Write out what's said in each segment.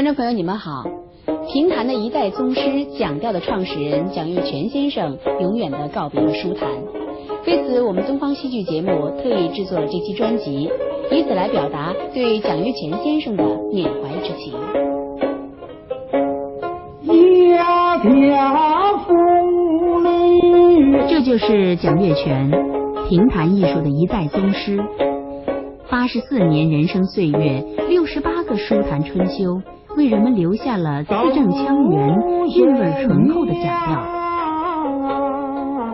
观众朋友，你们好！评弹的一代宗师、讲调的创始人蒋月泉先生永远地告别了书坛。为此，我们东方戏剧节目特意制作了这期专辑，以此来表达对蒋月泉先生的缅怀之情。这就是蒋月泉，评弹艺术的一代宗师。84年人生岁月，68个书坛春秋，为人们留下了字正腔圆、韵味醇厚的讲调。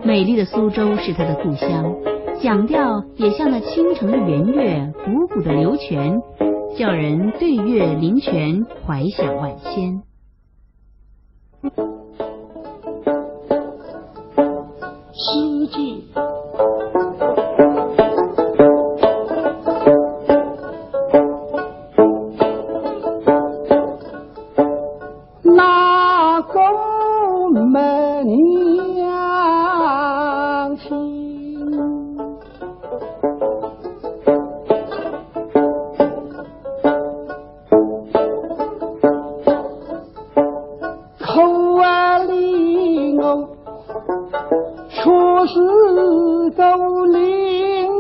美丽的苏州是他的故乡，讲调也像那倾城的圆月，汩汩的流泉，叫人对月临泉，怀想万千。世界那个门娘亲，口啊里我确实够伶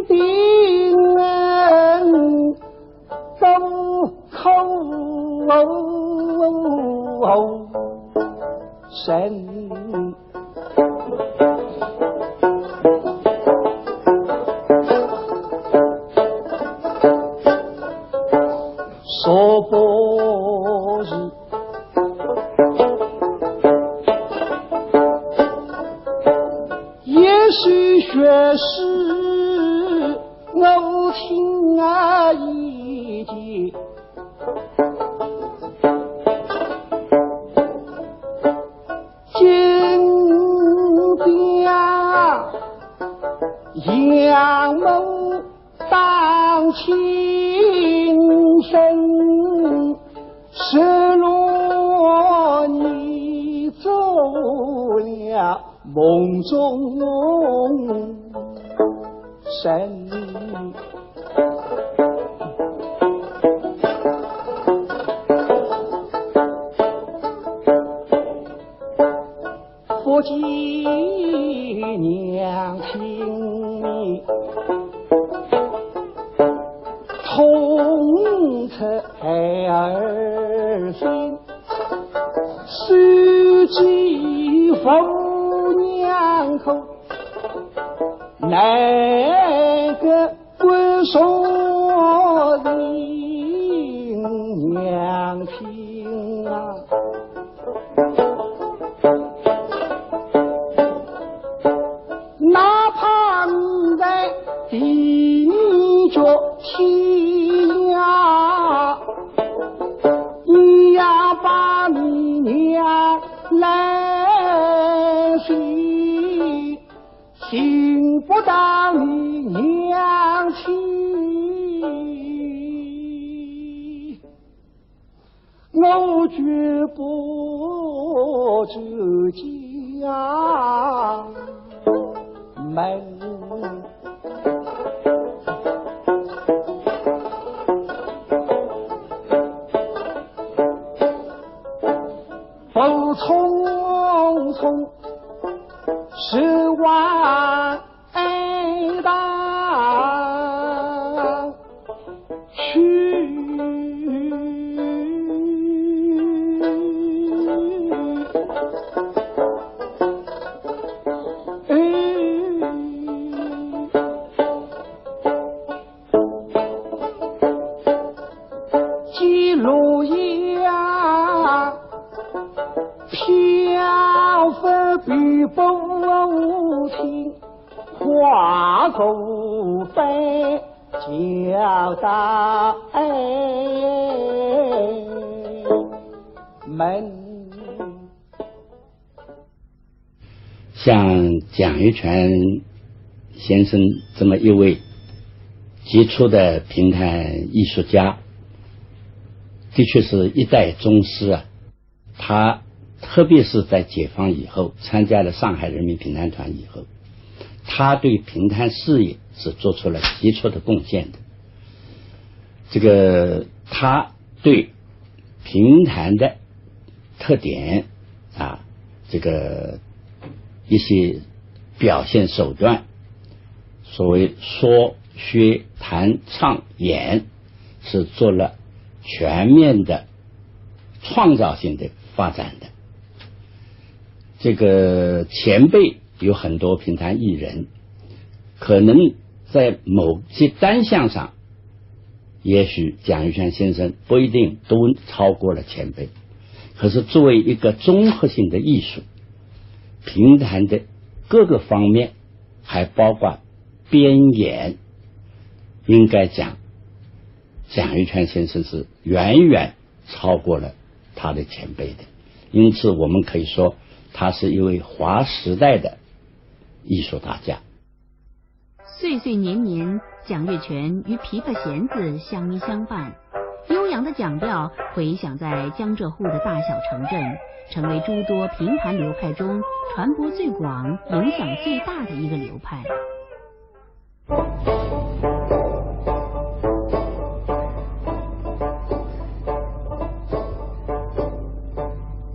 仃人，走口神。说不是也许学识我听啊一节，金家杨某当亲生，失落你走了梦中神。不及娘亲同策儿孙，须记父娘口，哪个归说的娘亲啊？哪怕你在地脚天涯，你呀把你娘来信，信不到你娘亲，我绝不走家门。不匆匆是万当去，记录呀飘飞比不听，化作飞交代门。像蒋月泉先生这么一位杰出的评弹艺术家，的确是一代宗师啊。他特别是在解放以后，参加了上海人民评弹团以后，他对评弹事业是做出了杰出的贡献的。这个他对评弹的特点啊，这个一些表现手段，所谓说学弹唱演，是做了全面的创造性的发展的。这个前辈有很多评弹艺人，可能在某些单项上，也许蒋玉泉先生不一定都超过了前辈，可是作为一个综合性的艺术，评弹的各个方面，还包括编演，应该讲蒋玉泉先生是远远超过了他的前辈的。因此我们可以说他是一位划时代的艺术大家。岁岁年年，蒋月泉与琵琶弦子相依相伴，悠扬的蒋调回响在江浙沪的大小城镇，成为诸多评弹流派中传播最广、影响最大的一个流派。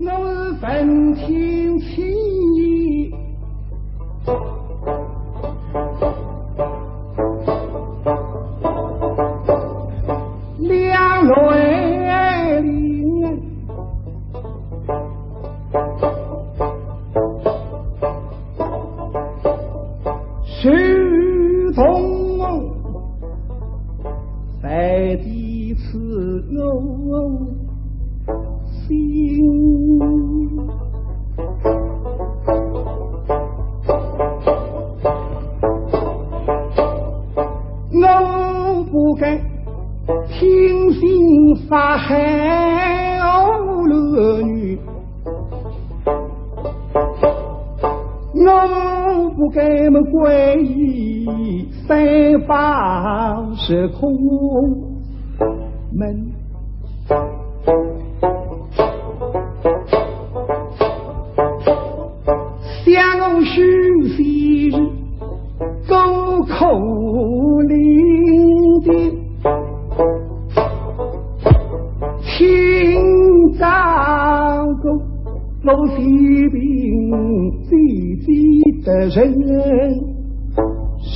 我闻听情意，两泪淋，是同在彼此有心。我不该听信发海儿女，我不该么皈依三宝是空门。想我许昔日沟口伶仃，听张公我西平最最的人生，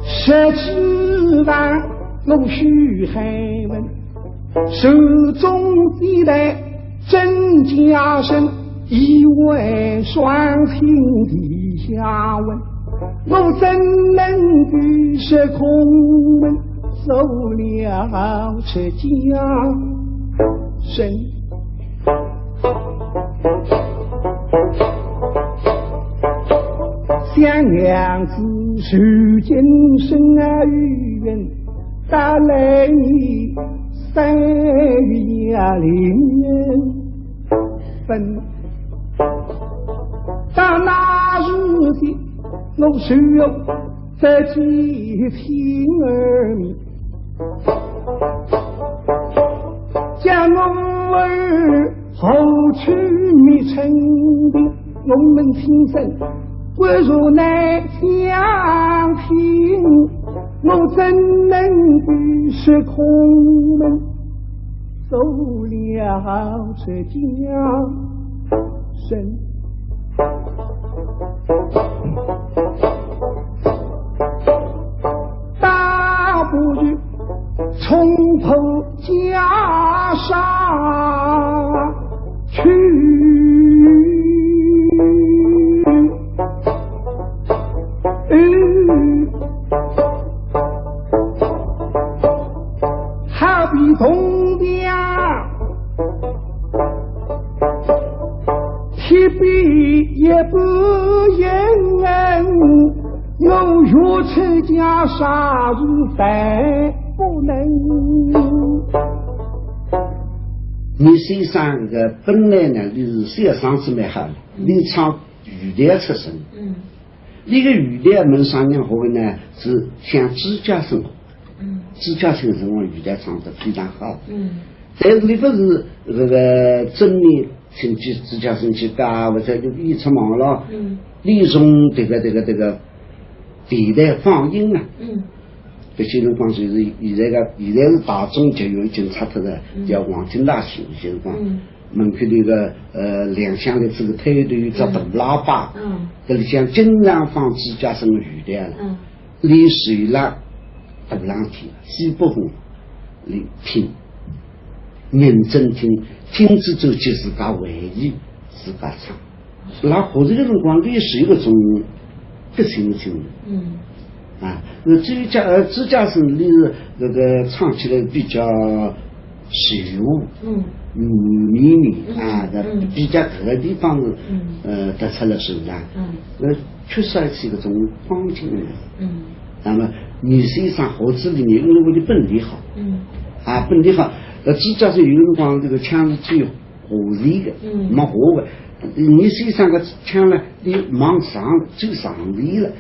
十指望我许海文，手中一代真家生，一位双亲地下问，我怎能与是空门走了这家生？想娘子世间生啊与人，打来你3月0分，到那日的我只有这几听儿迷，将我儿后去没成病，我们亲生为如难相听，我怎能与是空门走了这家生？大不如从头加上去，好比铜雕提笔也不言，我若出家杀人犯不能。你身上个本来呢就是小嗓子蛮好的，你唱语调出身，那个语调门上娘话呢是像自家生活，自家生活语调唱得非常好，但是你不是这个真的请去自家生去干，或者就一出忙了，你从这个电台放映啊。这些辰光就是现在是大众节育已经拆脱了，叫黄金大戏，就是讲门口那个亮相的这个推头有只大喇叭，这里向经常放自家生的语调了，连水了大浪天西北风里听，认真听，听之后就自家回忆自家唱，那或者这种光历史一个种不行情的，那自家生里那个唱起来比较实物，秘密啊，比较各个地方得出了手上，缺少是一种光景的，那么你实际上盒子里面因为我的本领好，本领好，自家是有辰光这个腔是最合理的，没合的，你实际上个腔呢，你往上走上力了，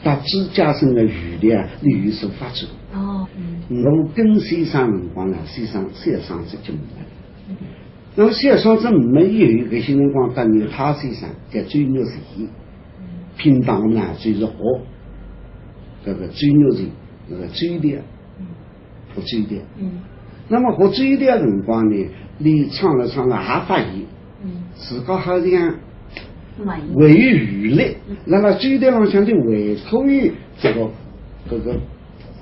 把自家生的语料你有所发出。我跟先生辰光呢，先生这就没了。那么先生这没有一个先辰光当年他先生在追牛人，平常呢就是学这个追牛人那个追料，和追料。那么和追料辰光呢，你唱了还发现，自个好像为娱乐，那么追料上相对委托于这个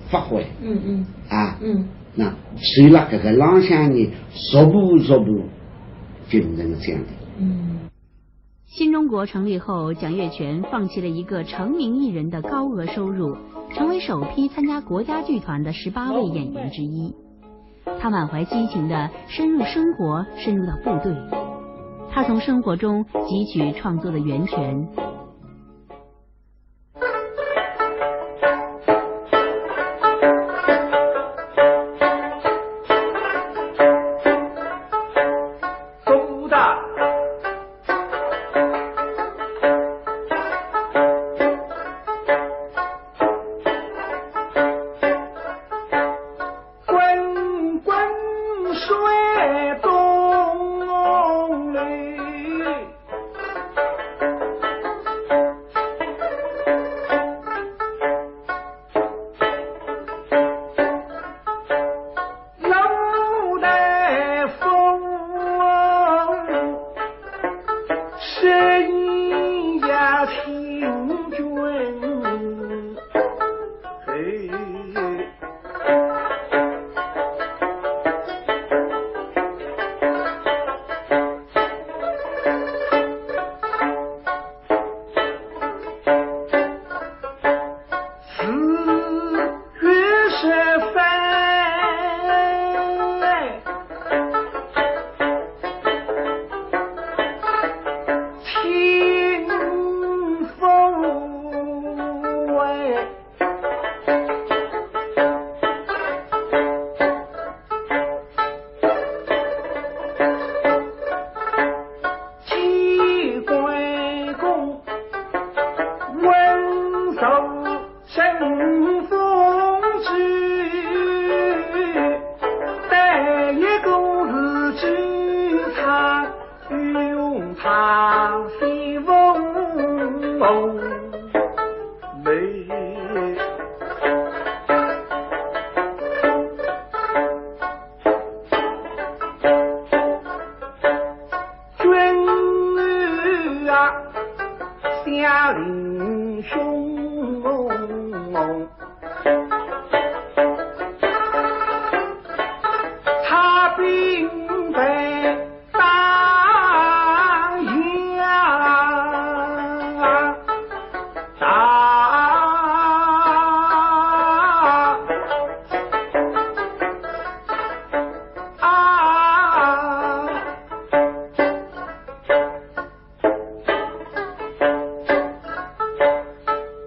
发挥，那随了这个浪向呢，逐步变成这样的。新中国成立后，蒋月泉放弃了一个成名艺人的高额收入，成为首批参加国家剧团的18位演员之一。他满怀激情地深入生活，深入到部队。他从生活中汲取创作的源泉。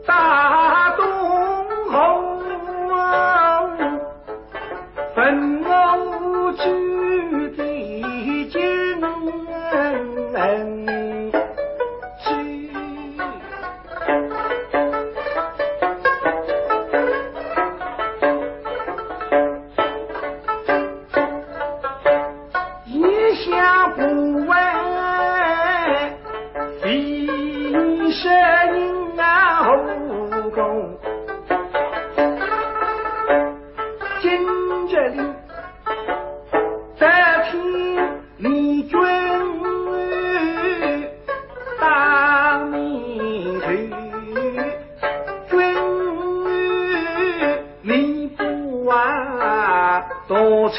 大东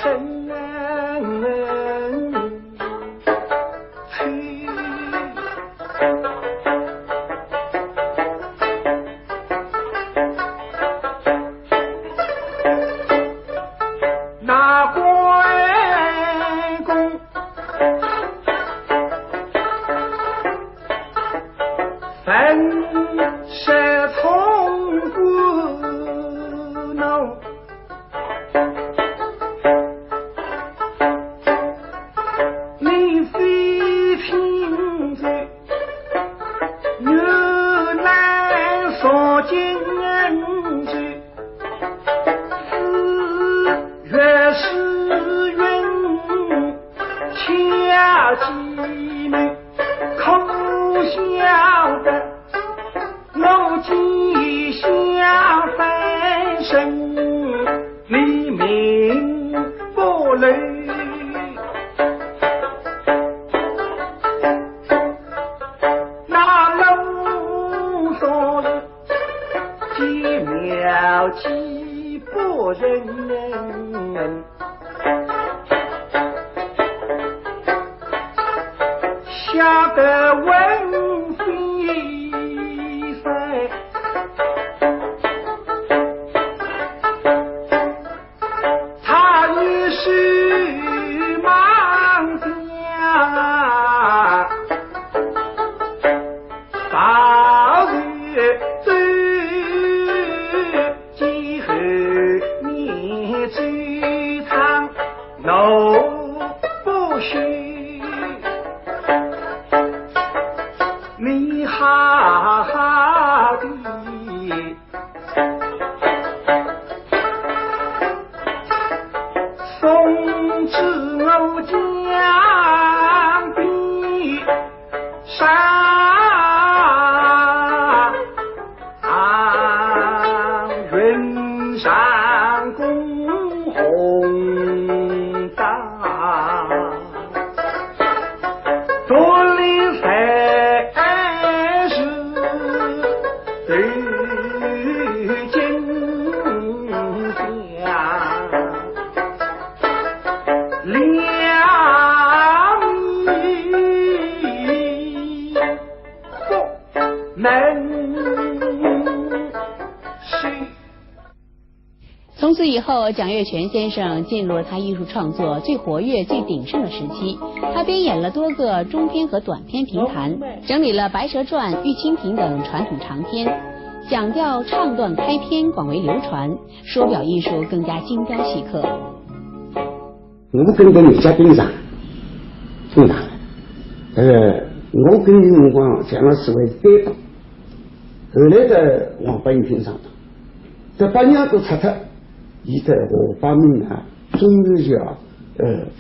生那关公本是从不恼，你非凭着牛栏所见之，越是云恰吉门，口晓得我吉祥翻身，黎明不累。那楼说是几秒几不人，吓得闻飞飞，他于是忙家报月走，几后你最长怒不许，你哈哈的送至我江边上云上公红大，多里才是对金家两米不能是。从此以后，蒋月泉先生进入了他艺术创作最活跃、最鼎盛的时期。他编演了多个中篇和短篇评弹，整理了《白蛇传》《玉蜻蜓》等传统长篇，讲调唱段开篇广为流传，说表艺术更加精雕细刻。我跟着你家兵长，兵长，我跟你辰光蒋老师为搭档，后来的王八营评上党，这8年都拆脱，伊在河北闽南中游桥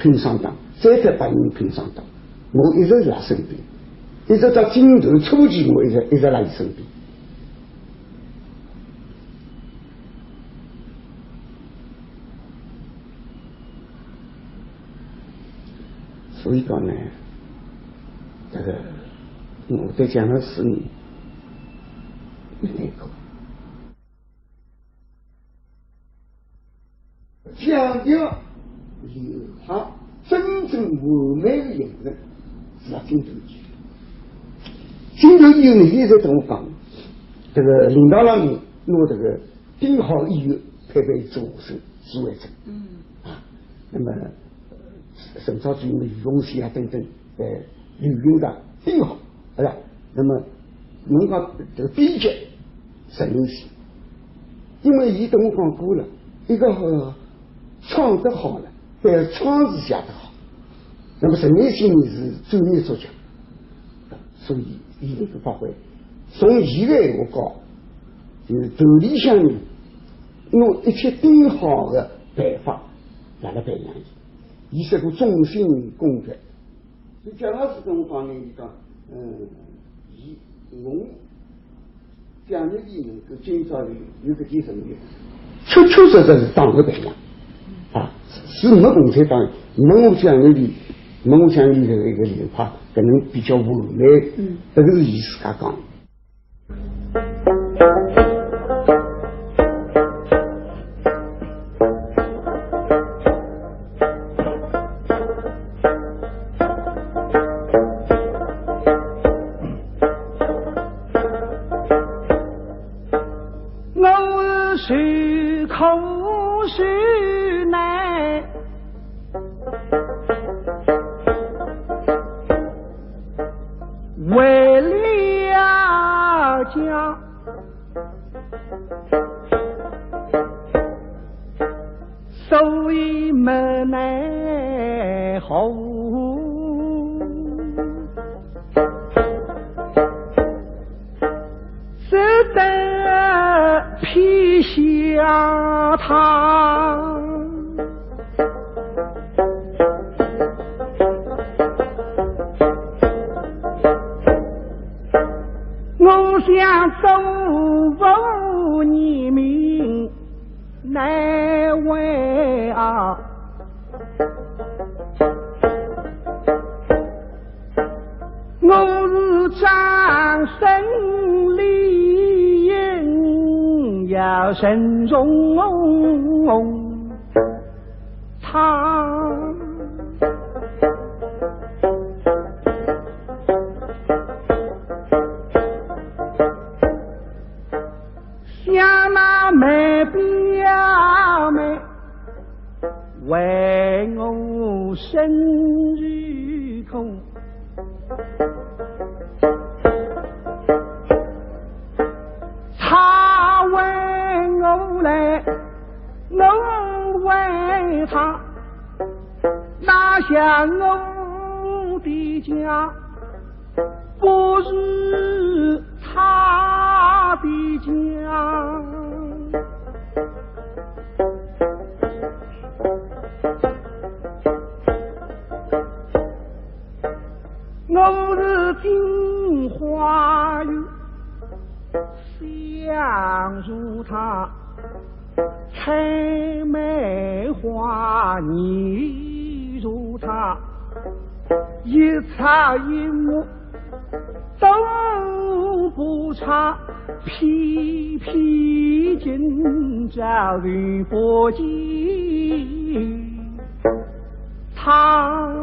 评上党，再在8年评上党，我一直在身边，一直到金头初期，我一直在伊身边。所以讲呢，这个我对蒋老师呢有那个强调留下真正完美的形象是要金头剧。金头剧呢，一直跟我讲，这个领导人呢拿这个顶好医院配备做是指挥者，那么陈超主任的余洪熙啊等等，旅游的顶好，是吧？那么侬讲这个编辑陈有熙，因为伊跟我讲过了，一个创得好了，但创是写得好。那么陈有熙呢是专业作家，所以伊这个发挥，从伊个闲话讲，就是头里向呢，用一切顶好的办法来培养伊。伊是个忠心公德，所以蒋老师跟我讲呢，伊讲，伊侬蒋介石能够今朝有个精神力，确确实实是党的培养啊，是没共产党，没我蒋介石，没我蒋介石的一个流派，可能比较完美，这个是伊自家讲。是苦是难，为了家，所以没奈何。只得披下他，我想走无你命难为啊，我是张生理应要慎重他像那没表妹为我生日空，他为我来，我为他，拿下我的家，不是他的家。我是金花玉，相如他，采梅花你如他，一草一木都不差，披披今朝与不及他。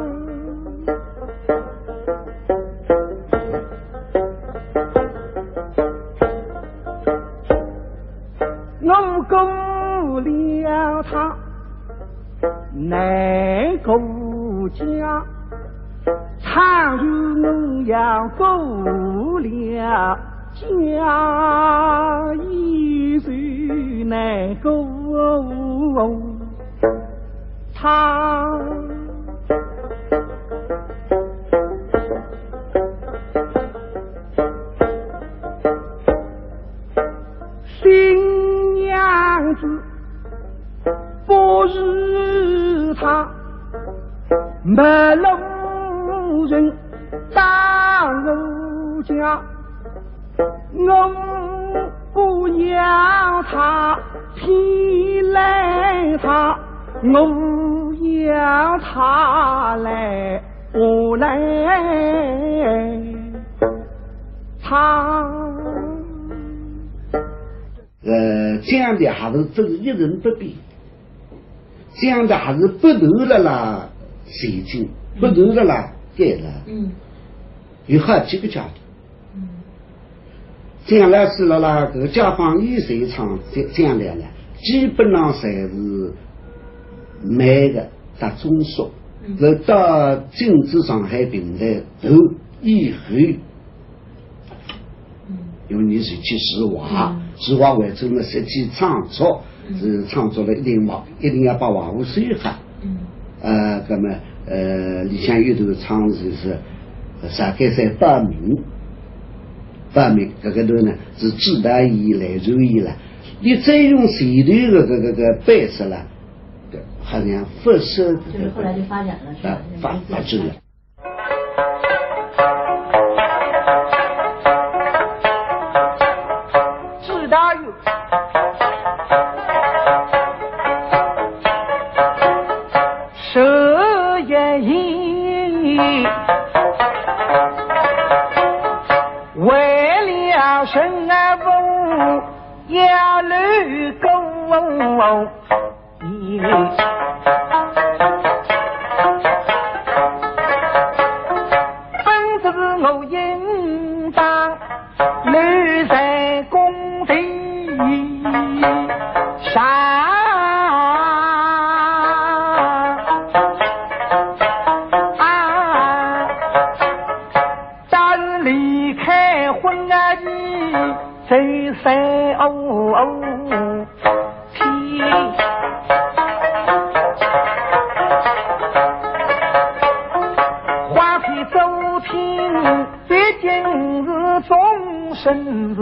我顾了他，难顾家，倘若我要顾了家，依然难顾他。新娘子不是他，没路人打我家，我不要他披来他，我要他来我来他。这样的还是真一人不比，这样的还是不头了啦，水晶不头了啦，给了，有好几个家庭，这样来是了啦，这个家访医生场这样来了，基本上侪是买的到中số，这到政治上海平台头以后。因为你是去实话，实话为中了实际创作，是创作了一定要把话务收好。那么理想阅读的创就是大概在8名，这个头呢是自然意来注意了。你再用谁的个摆设了，好像不是。就是后来就发展了，是吧？发展了。为了生儿妇要绿沟，本是我应当绿在工地。话题走听，毕竟是终身事，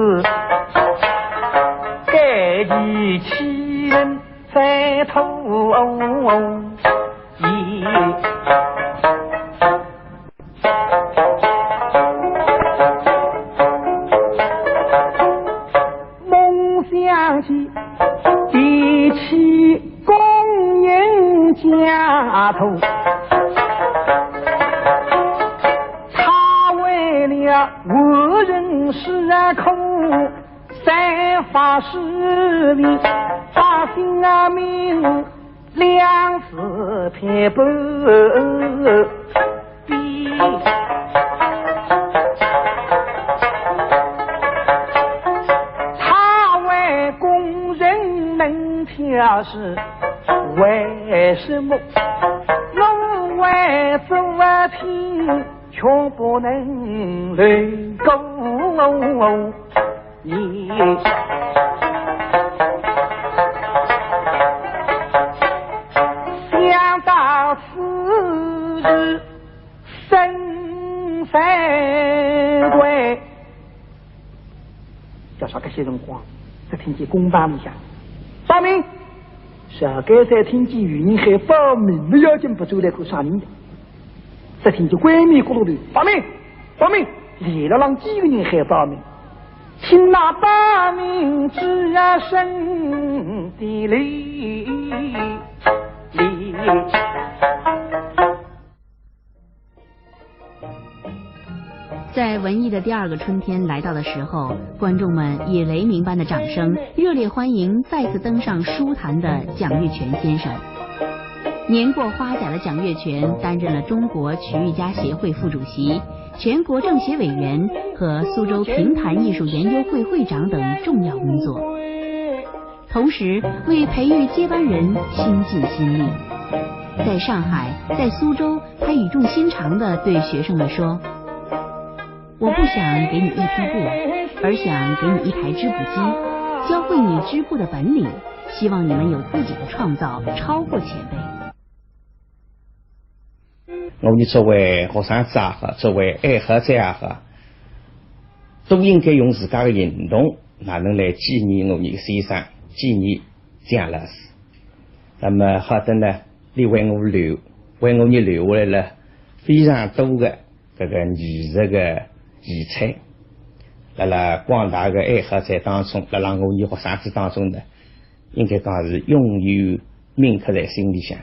该其欺人在头一。梦想起一起共赢家头，他为了无人是口，在发誓里把性命两次撇不比。他为工人能挑事，为什么我为做题却不能能够你？想到此日生三归，叫啥个些人话？这听见公办一下，报名。啥个在听见语音还报名的要紧不走来口啥人的？这听见闺蜜咕噜的报名，报名，连了让几个人还报名？听那报名之声的哩。在文艺的第二个春天来到的时候，观众们以雷鸣般的掌声热烈欢迎再次登上书坛的蒋玉泉先生。年过花甲的蒋月泉担任了中国曲艺家协会副主席、全国政协委员和苏州评弹艺术研究会会长等重要工作，同时为培育接班人倾尽心力。在上海，在苏州，他语重心长地对学生们说：我不想给你一匹布，而想给你一台织布机，教会你织布的本领，希望你们有自己的创造，超过前辈。我们作为学生子也好，作为爱好者也好，都应该用自家的行动，哪能来纪念我们的先生，纪念蒋老师。那么好的呢，你为我们留下来了非常多的这个艺术的遗产，在了广大的爱好者当中，在我们学生子当中呢，应该讲是永远铭刻在心里向。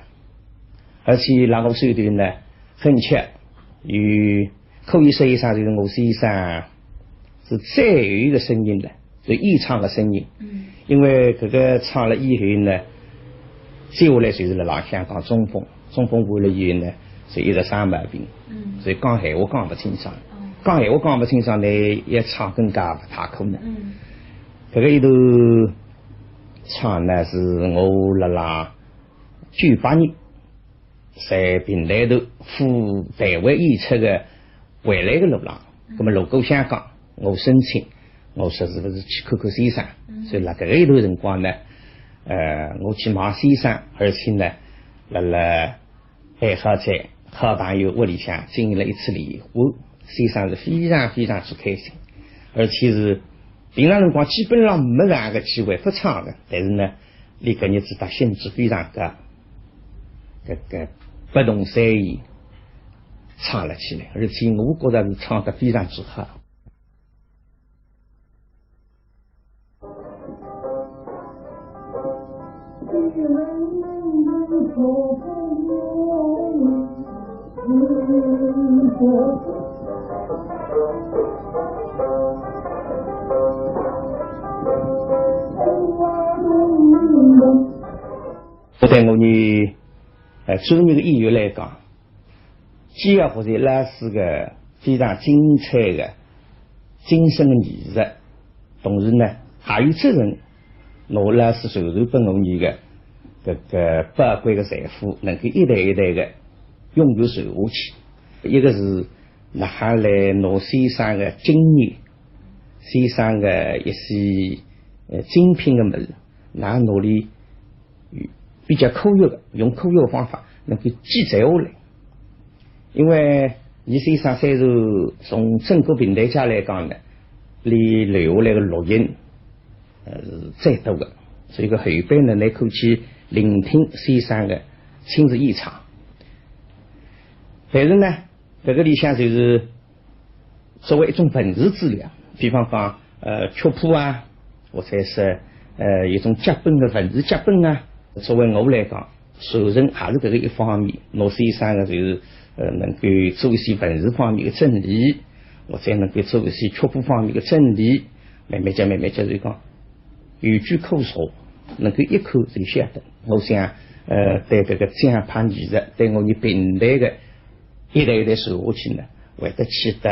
而且让我手头呢，很巧，可以说一声就是我先生是最后一个声音了，是演唱的声音。因为这个唱了以后呢，接下来就是在香港中风完了以后呢，是一直生毛病，所以讲闲话讲不清爽。讲闲话讲不清爽呢，一唱更加不太可能。这个一头唱呢，是我辣98年在平台头赴台湾演出的回来的路上，那么路过香港，我申请，我说是不是去看看先生？所以那这个一段辰光呢，我去望先生，而且呢，爱好者好朋友屋里向进行了一次联欢，先生是非常非常之开心，而且是平常辰光基本上没这样的机会不唱的，但是呢，那个日子他兴致非常高，这个不同随意唱了起来，而且我觉得是唱得非常之好。对我们专业的演员来讲，既要获得老师的非常精彩的精神的艺术，同时呢，还有责任拿老师传授给我们的这个宝贵的财富，能够一代一代的永久传下去。一个是拿下来拿先生的经验，先生的一些精品的物事，拿努力比较科学的，用科学的方法能够记载下来。因为你先生虽然从整个平台家来讲呢，你留下来的录音是最多的，所以个后辈呢，你可以去聆听先生的亲自演唱。但是呢，这个里向就是作为一种文字资料，比方讲曲谱啊，或者是一种脚本的文字脚本啊。作为我来讲，传承还是这个一方面，我先生的就是能够做一些文字方面的整理，或者能够做一些曲谱方面的整理，慢慢就是讲有句口说，能够一口就晓得。我想对这个讲派艺术，对我们平台的一代一代传下去呢，会得起到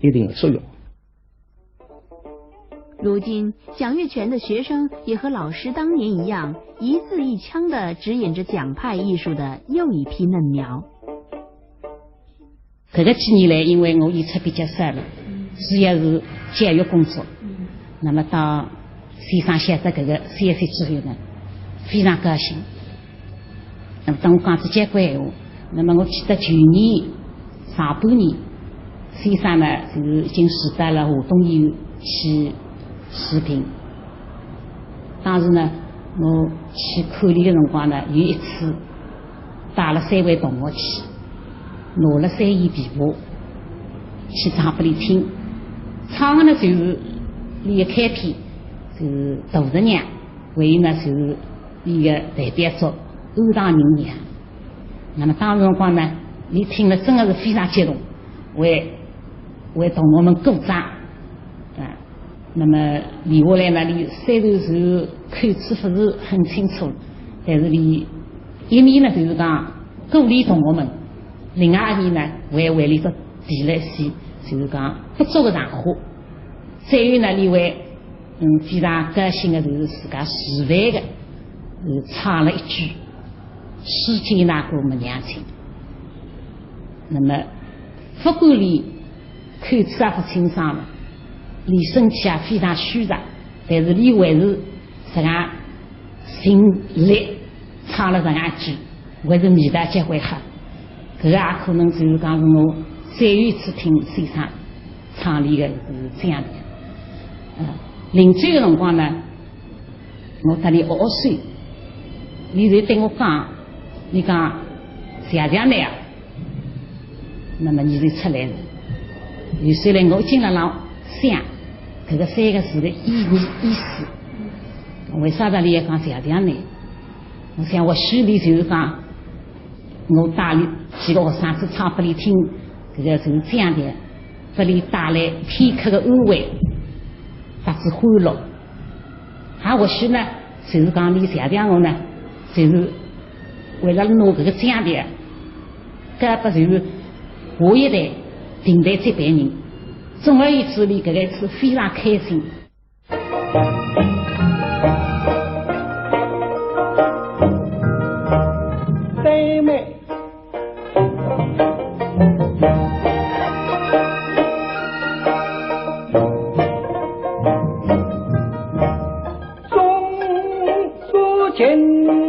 一定的作用。如今，蒋玉泉的学生也和老师当年一样，一字一腔地指引着蒋派艺术的又一批嫩苗。这个几年来，因为我演出比较少了，主要是教育工作。那么到先生写的这个3岁之后呢，非常高兴。那么当我讲这结果闲话，那么我记得去年上半年，先生呢就是已经取得了华东医院去视频。当时呢，我去看理的辰光呢，有一次带了3位同学去，拿了3弦琵琶去唱拨你听。唱的呢就是你的开篇，就是杜十娘，还有呢就是你的代表作《安堂人娘》。那么当时辰光呢，你听了真的是非常激动，为同学们鼓掌啊。那么接下来呢，你虽然是口齿不是很清楚，但是你一面呢就是讲鼓励同学们，另外一面呢为你都提了一些就是讲不足的长话。再有呢，你为非常高兴的就是自家示范的唱了一句世间那个没娘亲。那么不管你口齿也不清爽了，你身体也非常虚弱，但是你还是这样尽力唱了这样一句，还是味道结会好。这个也可能就是讲是我最后一次听先生唱理的是这样的。临走的辰光呢，我搭你60岁，你就对我讲，你讲谢谢你啊，那么你就出来了。有时呢，我经常让想这个3个字的意思。为啥子你要讲谢谢你？我想或许你就是讲，我带你几个学生子唱给你听，这个就是这样的，给你带来片刻的安慰。发自欢乐，还或许呢，就是讲你谢谢我呢，就是为了拿这个这样的，搿不就是下一代平台这代人，总而言之，你搿个是非常开心。对妹。今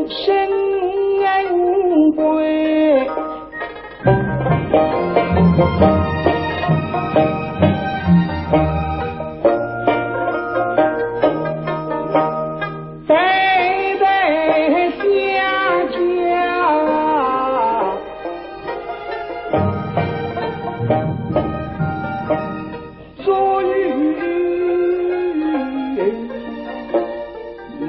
生恩归，代代相交，作与美。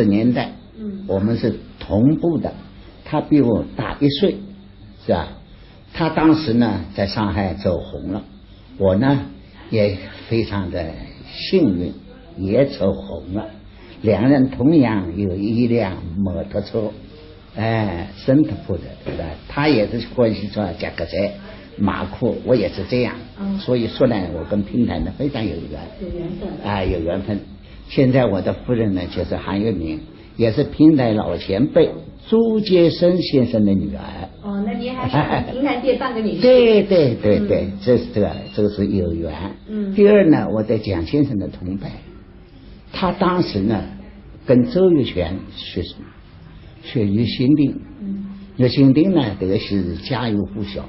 40年代，我们是同步的，他比我大1岁，是吧？他当时呢在上海走红了，我呢也非常的幸运，也走红了。两人同样有一辆摩托车，森特普的，对吧？他也是欢喜车加个车马库，我也是这样。所以说呢，我跟平台呢非常有缘，有缘分。现在我的夫人呢就是韩月明，也是平台老前辈朱杰生先生的女儿。那您还是平台界半个女婿。对，这是有缘。第二呢，我在蒋先生的同辈，他当时呢跟周玉泉学什么？学岳心定。岳心定呢，这个是家喻户晓。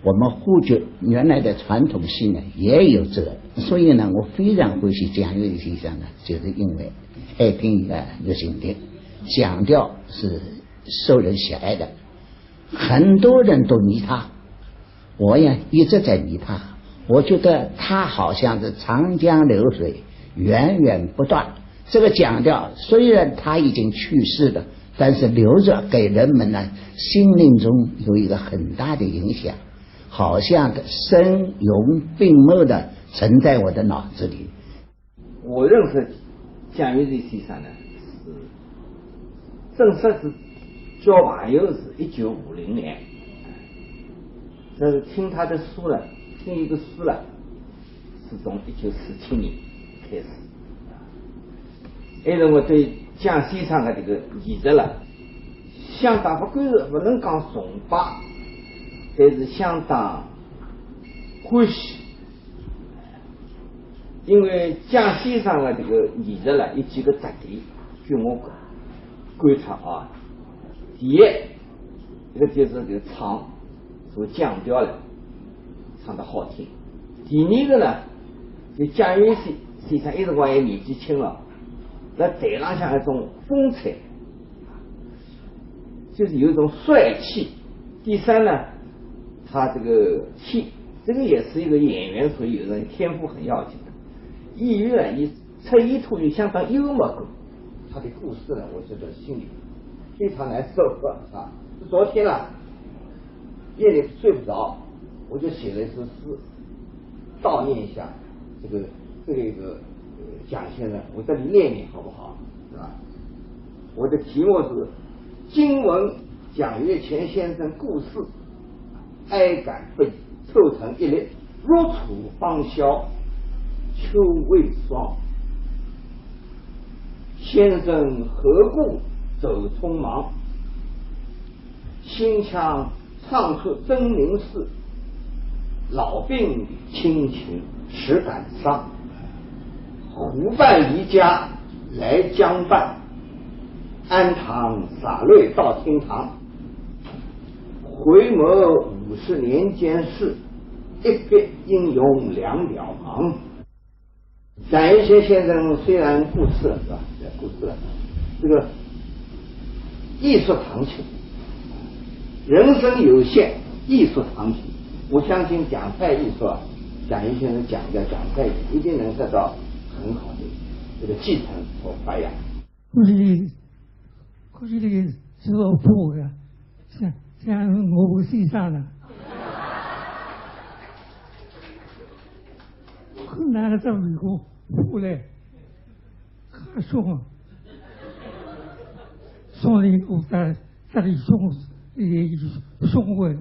我们沪剧原来的传统戏呢也有这个，所以呢，我非常欢喜蒋岳先生呢，就是因为爱听岳心定，讲调是受人喜爱的，很多人都迷他，我也一直在迷他。我觉得他好像是长江流水，源源不断。这个讲调虽然他已经去世了，但是留着给人们呢心灵中有一个很大的影响，好像生永并茂的存在我的脑子里。我认识蒋岳瑞先生呢，是正式是交朋友是1950年，但是听他的书了，听一个书了，是从1947年开始。还是我对蒋先生的这个艺术了，相当不管是不能讲崇拜，但是相当欢喜。因为蒋先生的这个艺术了有几个特点，据我观察啊，第一，这个就是这个唱所讲调了，唱得好听；第二个呢，就蒋岳先生一直光也年纪轻了，在台上像一种风采，就是有一种帅气。第三呢，他这个这个也是一个演员所有的天赋很要紧的。艺员以出意吐就相当幽默感，他的故事呢，我觉得心里非常难受啊。昨天呢，夜里睡不着，我就写了一首诗，悼念一下这个蒋先生，我这里念念好不好？是吧？我的题目是今闻蒋岳泉先生故事，哀感倍，凑成一列，若处芳萧，秋未霜。先生何故走匆忙？新腔唱出真名事，老病亲情实感伤。胡伴离家来江畔，安堂洒泪到厅堂。回眸50年间事，一别英勇两了忙。蒋岳泉先生虽然故世了，是吧？故世了，这个艺术长青，人生有限，艺术长青。我相信蒋派艺术啊，蒋岳先生讲的蒋派一定能得到很好的这个继承和发扬。估计这个是老破呀，像我身上的，很难的这么一个破来，还送了一个在里送过来。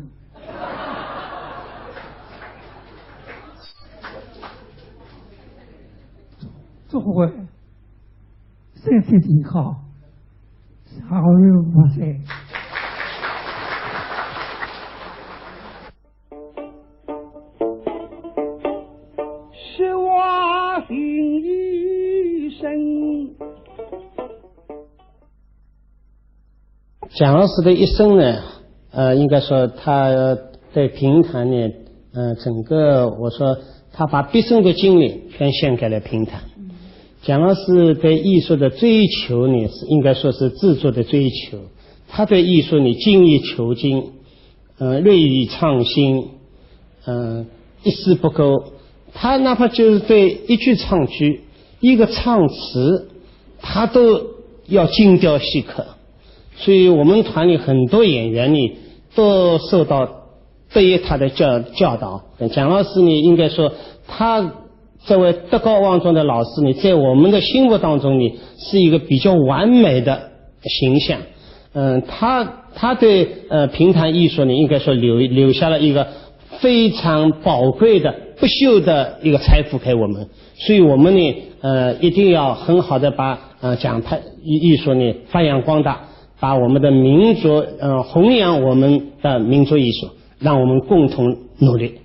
做会身体挺好，好有哇塞！是我心一生。蒋老师的一生呢，应该说他在评弹呢，整个我说他把毕生的精力全献给了评弹。蒋老师对艺术的追求呢，是应该说是制作的追求。他对艺术呢精益求精，锐意创新，一丝不苟。他哪怕就是对一句唱句、一个唱词，他都要精雕细刻，所以我们团里很多演员呢都受到对他的教导。蒋老师呢，应该说他这位德高望重的老师呢，在我们的心目当中呢，是一个比较完美的形象。他对评弹艺术呢，应该说留下了一个非常宝贵的不朽的一个财富给我们，所以我们呢一定要很好的把讲台艺术呢发扬光大，把我们的民族弘扬我们的民族艺术，让我们共同努力。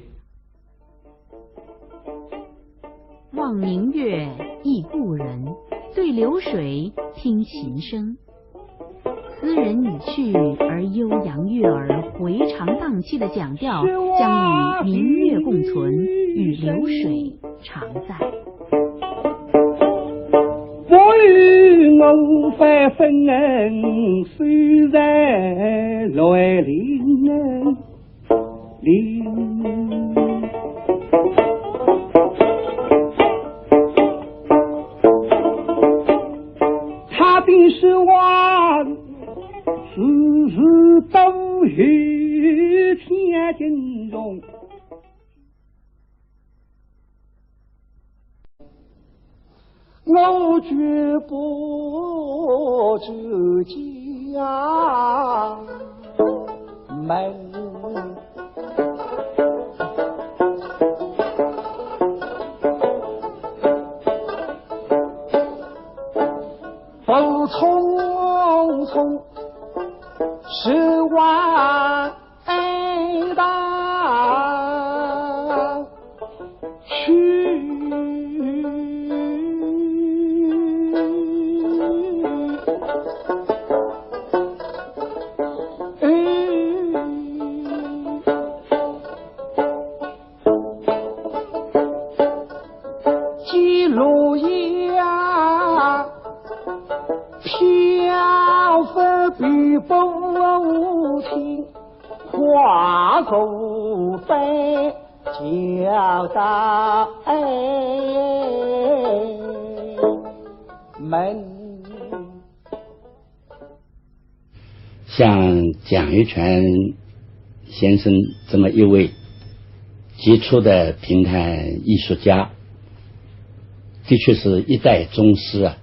望明月，忆故人，对流水听琴声。斯人已去，而悠扬悦耳、回肠荡气的讲调，将与明月共存，与流水常在。我与我翻分虽然来临他的是我时时都与天津中，我绝不走家门。风匆匆十万大去，记录呀飘飞比风听，花手飞交大门。像蒋玉泉先生这么一位杰出的评弹艺术家，的确是一代宗师啊。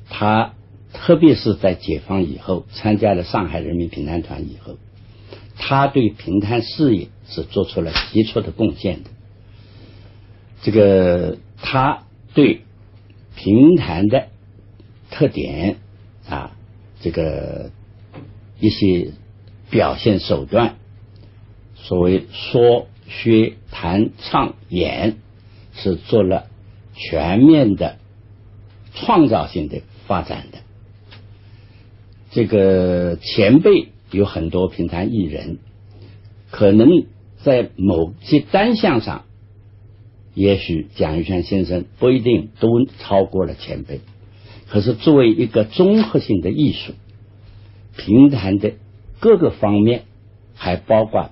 他特别是在解放以后，参加了上海人民评弹团以后，他对评弹事业是做出了杰出的贡献的。这个他对评弹的特点啊，这个一些表现手段，所谓说学弹唱演，是做了全面的创造性的发展的。这个前辈有很多评弹艺人，可能在某些单项上，也许蒋玉泉先生不一定都超过了前辈，可是作为一个综合性的艺术，评弹的各个方面，还包括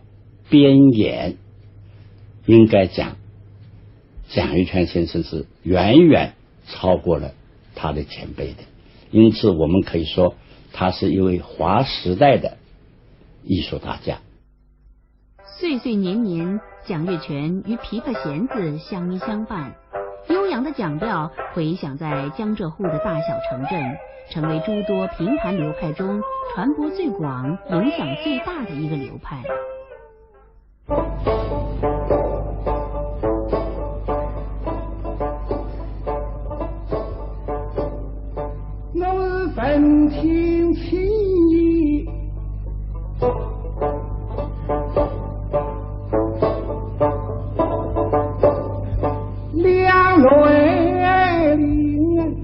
编演，应该讲蒋玉泉先生是远远超过了他的前辈的。因此我们可以说他是一位划时代的艺术大家。岁岁年年，蒋月泉与琵琶弦子相依相伴，悠扬的讲调回响在江浙沪的大小城镇，成为诸多评弹流派中传播最广、影响最大的一个流派。我闻听情意，两泪淋，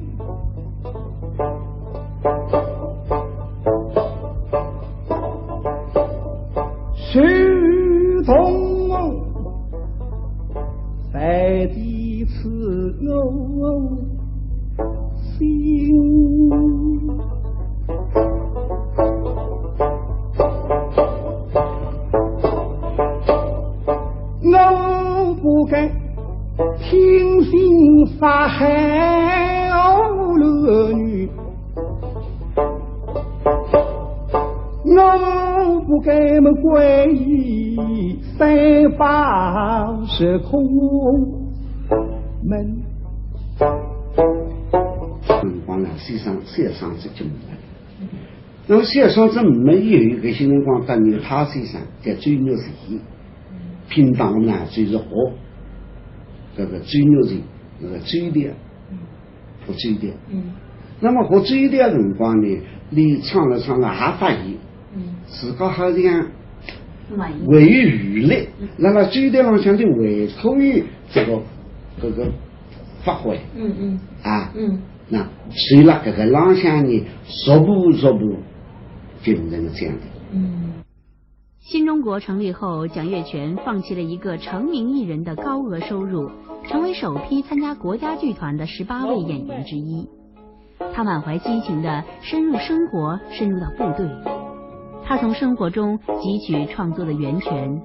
水动在彼此我心。我不该听信法海儿女，我不该么归依三方是空门。光呢，世上这就没了。那么世上这没有一个新人光等于他身上在追牛谁，平当呢就是好，这个追牛人那个追的，不追的。那么和追的辰光呢，你唱了还发现，自个好像为娱乐，那么追的浪向的为可以这个发挥。那随了这个浪向呢，逐步变成了这样的。新中国成立后，蒋月泉放弃了一个成名艺人的高额收入，成为首批参加国家剧团的18位演员之一。他满怀激情地深入生活，深入到部队。他从生活中汲取创作的源泉。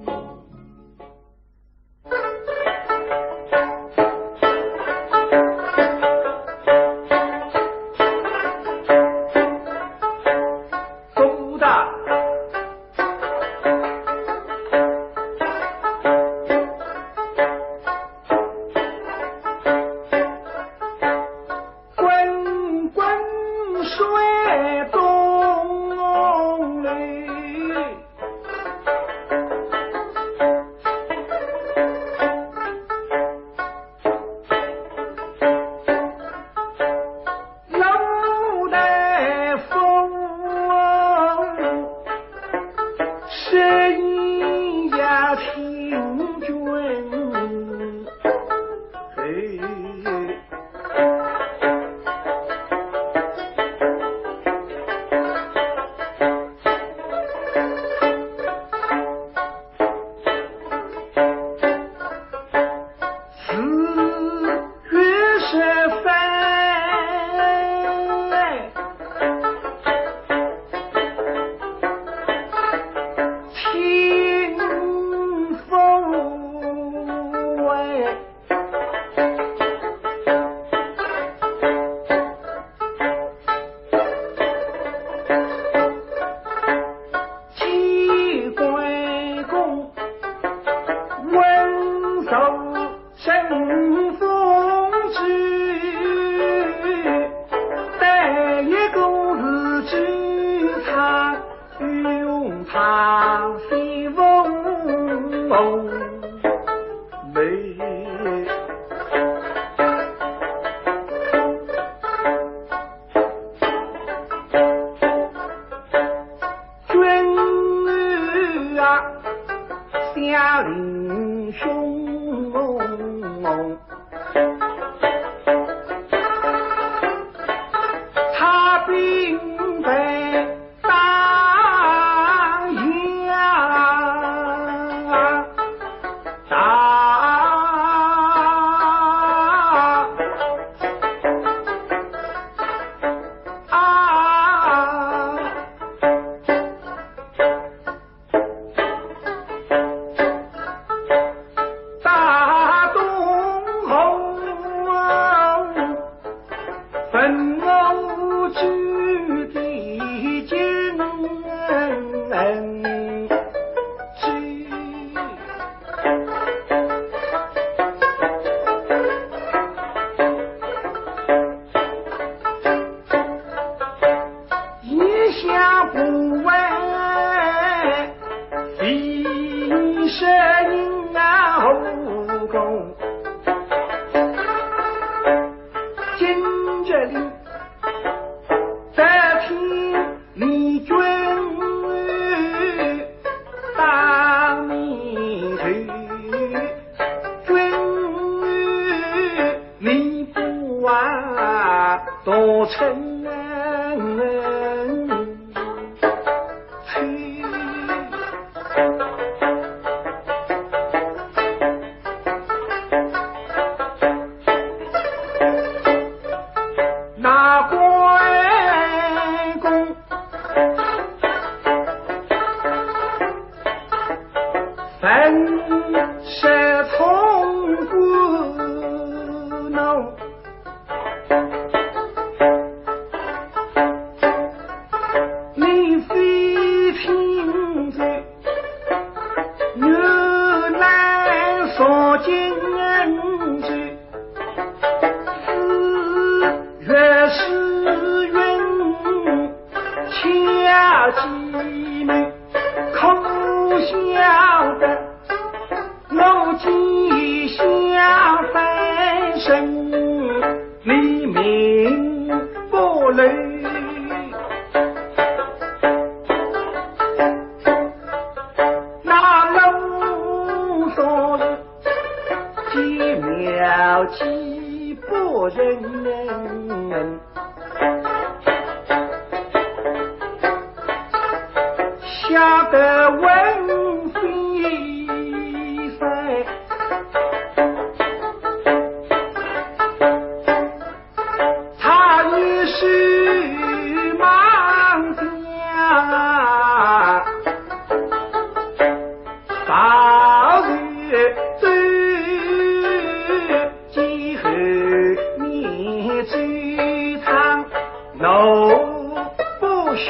你飞天我今日4月时运，恰吉门，可晓得我吉祥翻身，黎明不累。几不人，吓得闻飞塞，他于是忙家报月不许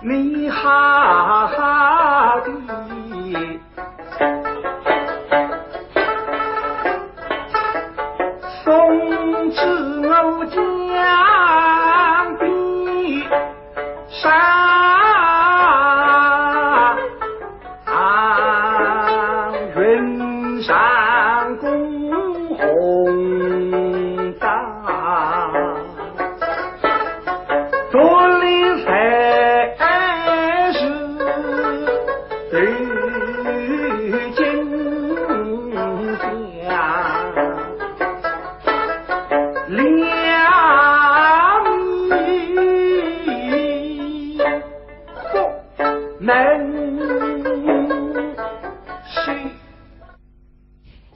你哈哈的送至我江边上云上公红大多里才是对金家两米不能是。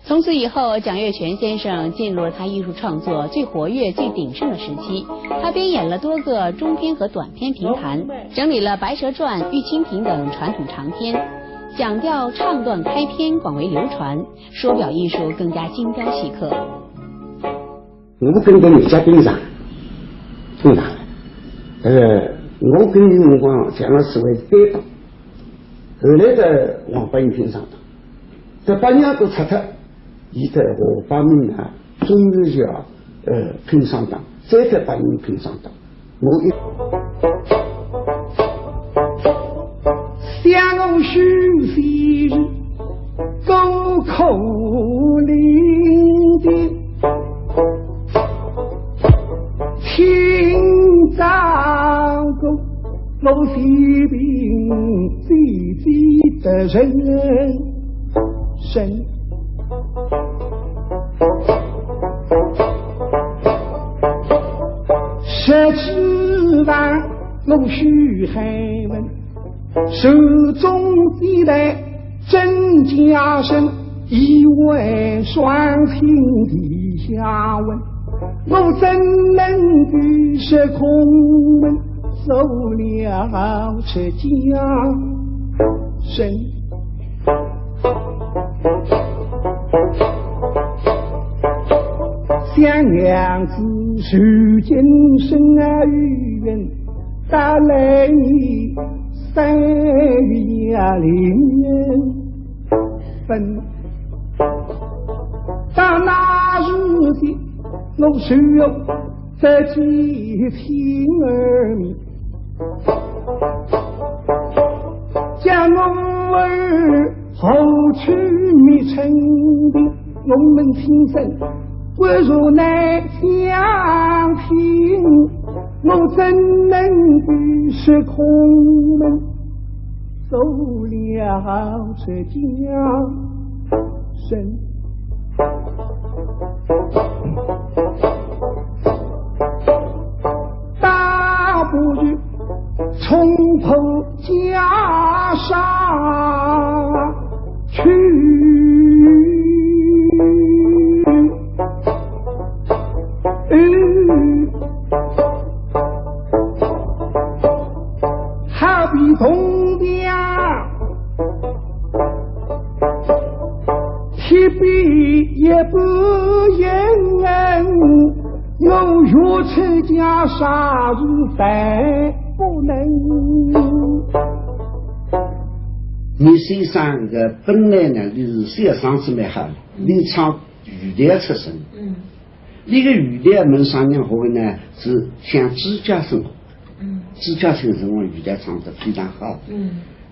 从此以后，蒋月泉先生进入了他艺术创作最活跃、最鼎盛的时期。他编演了多个中篇和短篇评弹，整理了《白蛇传》《玉蜻蜓》等传统长篇，讲调唱段开篇广为流传，说表艺术更加精雕细刻。我跟着你家兵长，我跟你辰光蒋老师为搭档，后来的王八营评上党，这8年都拆脱。伊在河北闽南中日叫评上党，再在8年评上党，我相我许昔日高口伶仃，听张公我西平最最的人生。17万我许海文，手中一袋真家身，一位双亲地下问，我怎能与是空门走了这家身？像娘子受尽生啊与人，打来你3月0分，到那日的我手这几听儿米，将我儿后去没成的，我们听声为如难相听，我怎能与是空门走了这家身？大不如从头加上去，好比铜雕提笔也不言，我若出家杀日饭不能，你先生个本来呢，你是小嗓子蛮好的，你唱语调出身。那个语调门上娘好呢，是像支架生活。支架生活语调唱得非常好。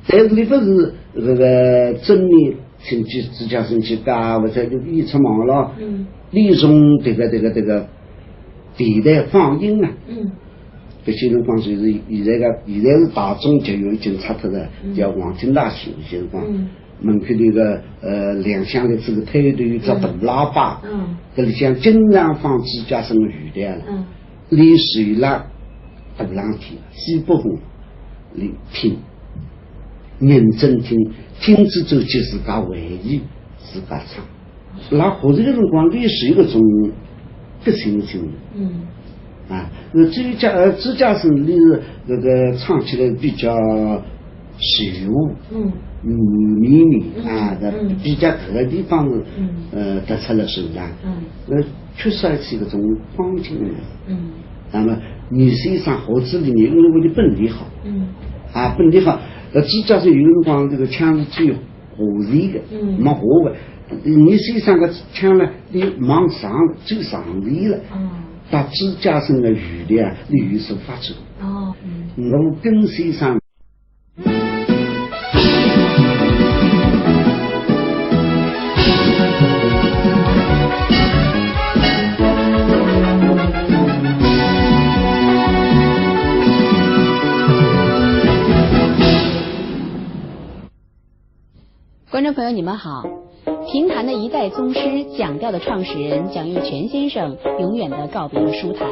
但是你不是那个正面请去支架生去干，或者就一出忙了。利用这个地带放音啊。这些人讲就是现在是大众教育已经差脱了，叫黄金大学，就是讲门口那个两厢的这个配对这大喇叭，这里向经常放支架声的语调了，你水了大浪天西北风，你听，认真听，听之后就是个回忆，自家唱，那或者这种光历史一个种不清楚。那支架声你那个唱起来比较实物，秘密啊，比较各个地方得出了手段，缺少起这种光景的。那么你身上猴子里面因为我的本领好，本领好，支架声有人讲这个腔是最活力的，没活的，你身上个腔呢，你往上最上力了。把支架声的语调你有所发出。我跟身上。观众朋友，你们好。评弹的一代宗师，讲调的创始人蒋玉泉先生永远地告别了书坛。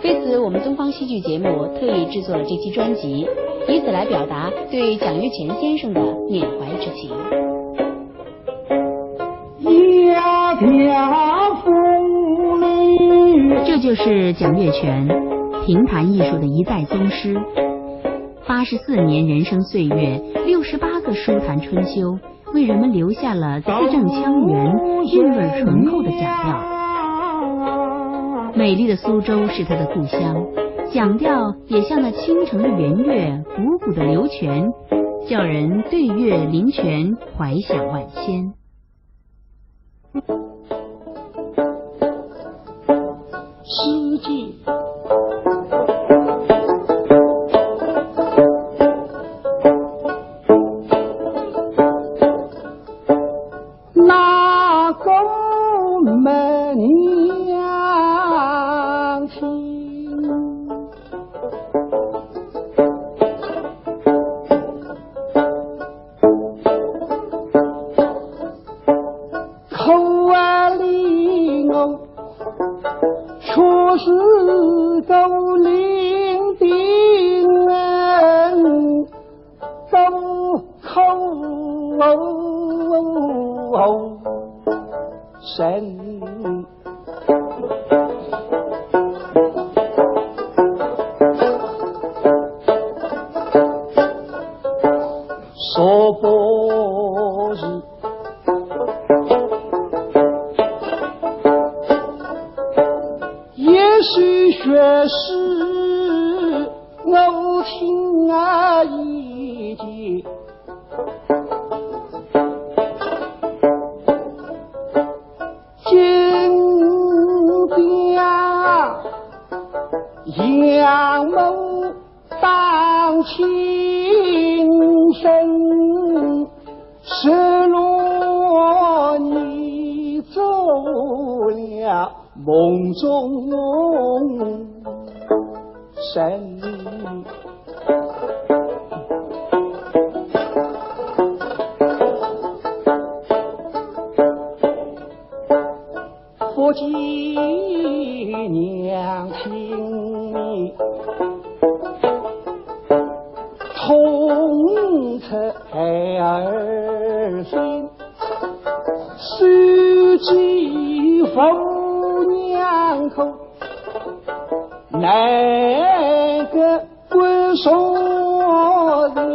为此，我们东方戏剧节目特意制作了这期专辑，以此来表达对蒋玉泉先生的缅怀之情。这就是蒋月泉，评弹艺术的一代宗师。84年人生岁月，68个书坛春秋，为人们留下了字正腔圆、韵味醇厚的讲调。美丽的苏州是他的故乡，讲调也像那倾城的圆月，汩汩的流泉，叫人对月临泉，怀想万千。世界那个门娘亲，口碗里我却是够伶仃人，够口神。说不是也许学识我听一节，金家杨某当亲生，失落你做了梦中神。佛记娘亲同策儿孙，书记父娘口，哪个归说的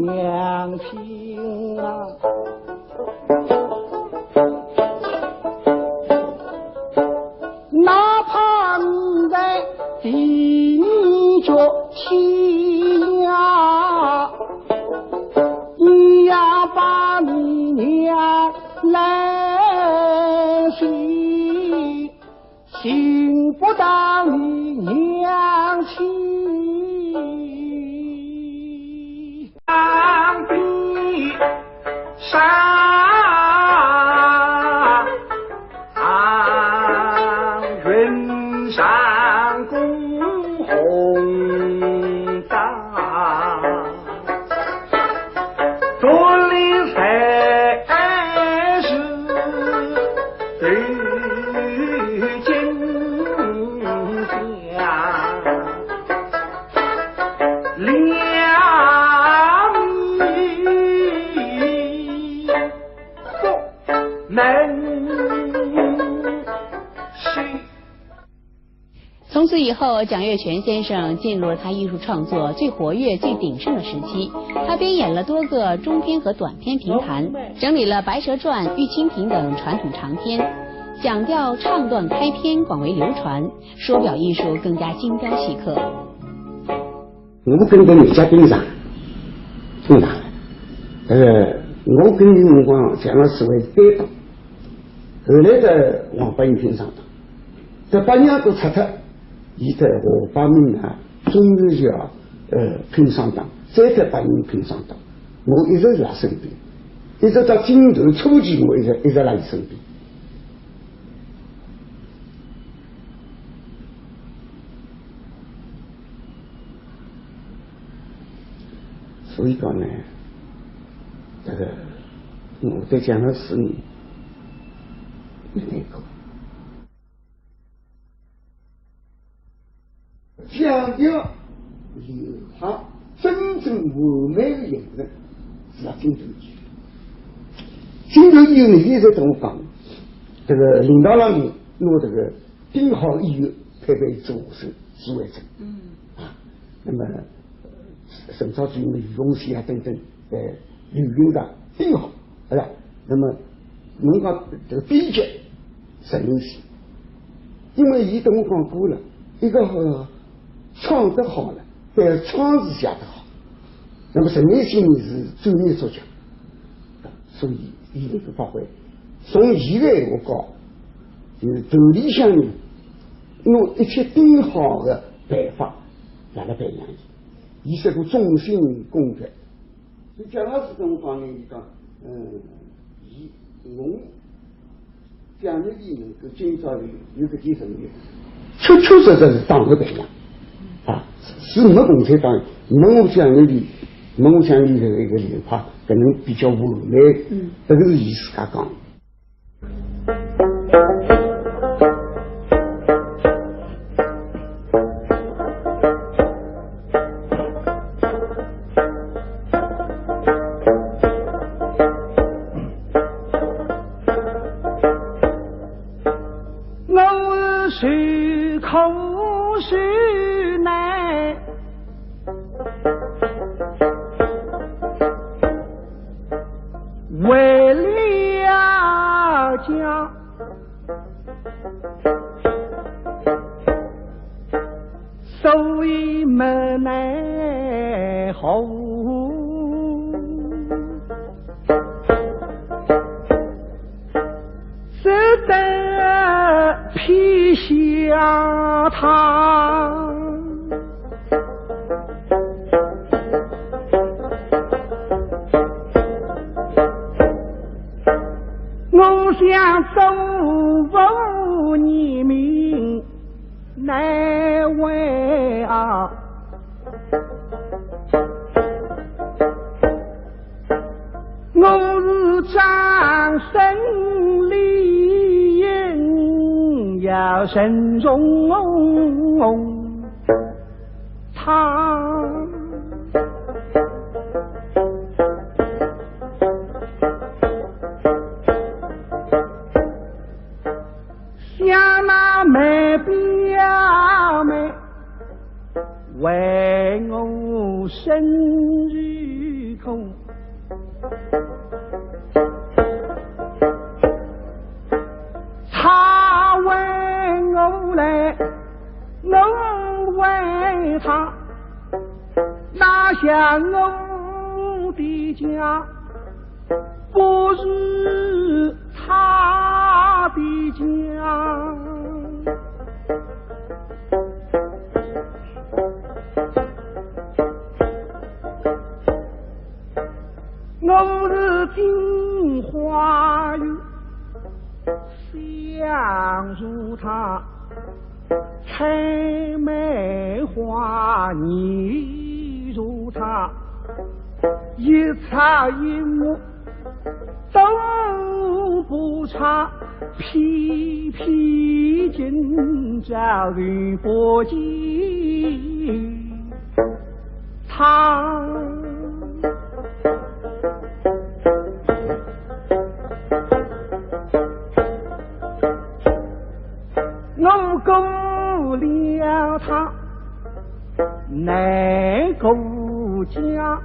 娘亲啊？哪怕你在地脚天涯，难行，行不到你娘亲。上帝上云上公红大，多理才是对金家。从此以后，蒋月泉先生进入了他艺术创作最活跃、最鼎盛的时期。他编演了多个中篇和短篇评弹，整理了《白蛇传》《玉蜻蜓》等传统长篇，讲调唱段开篇广为流传，说表艺术更加精雕细刻。我跟着你家兵长，兵长，我跟你辰光蒋老师为担当，后来的王八营评上当，这8年都拆脱，伊在河北闽南终于要评上当，再在8年评上当，我一直在身边，一直到镜头初期，我一直在伊身边。所以讲呢，这个我对蒋老师呢有那个强调留下真正完美的形象是要镜头艺术。镜头艺术呢，一直跟我讲，这个领导人呢，拿这个顶好以后配备做是指挥者，那么宋朝主义的余洪先啊等等，旅游的顶好，是吧？那么侬讲这个编辑陈留西，因为伊跟我讲过了，一个创得好了，但创是写得好。那么陈留西呢是专业作家，所以伊那个发挥，从伊的我讲，就是头里向呢，用一切顶好的办法来培养伊。伊是个忠心公德，所以蒋老师跟我讲呢，伊讲，伊侬蒋介石能够今朝有个精神力，确确实实是党的培养啊，是没共产党，没我蒋介石，没我蒋介石的一个理化，可能比较完美，这个是伊自家讲。为了家，所以没奈何。只得披下他。我想走无你命难为啊，我是张生理应要慎重他像那美表妹为我生日空，他为我来，我为他，哪像我的家不是他的家。我是金花玉，相如他采梅花，你如他一草一木都不差，披披今朝与不及他。我够了他难够家，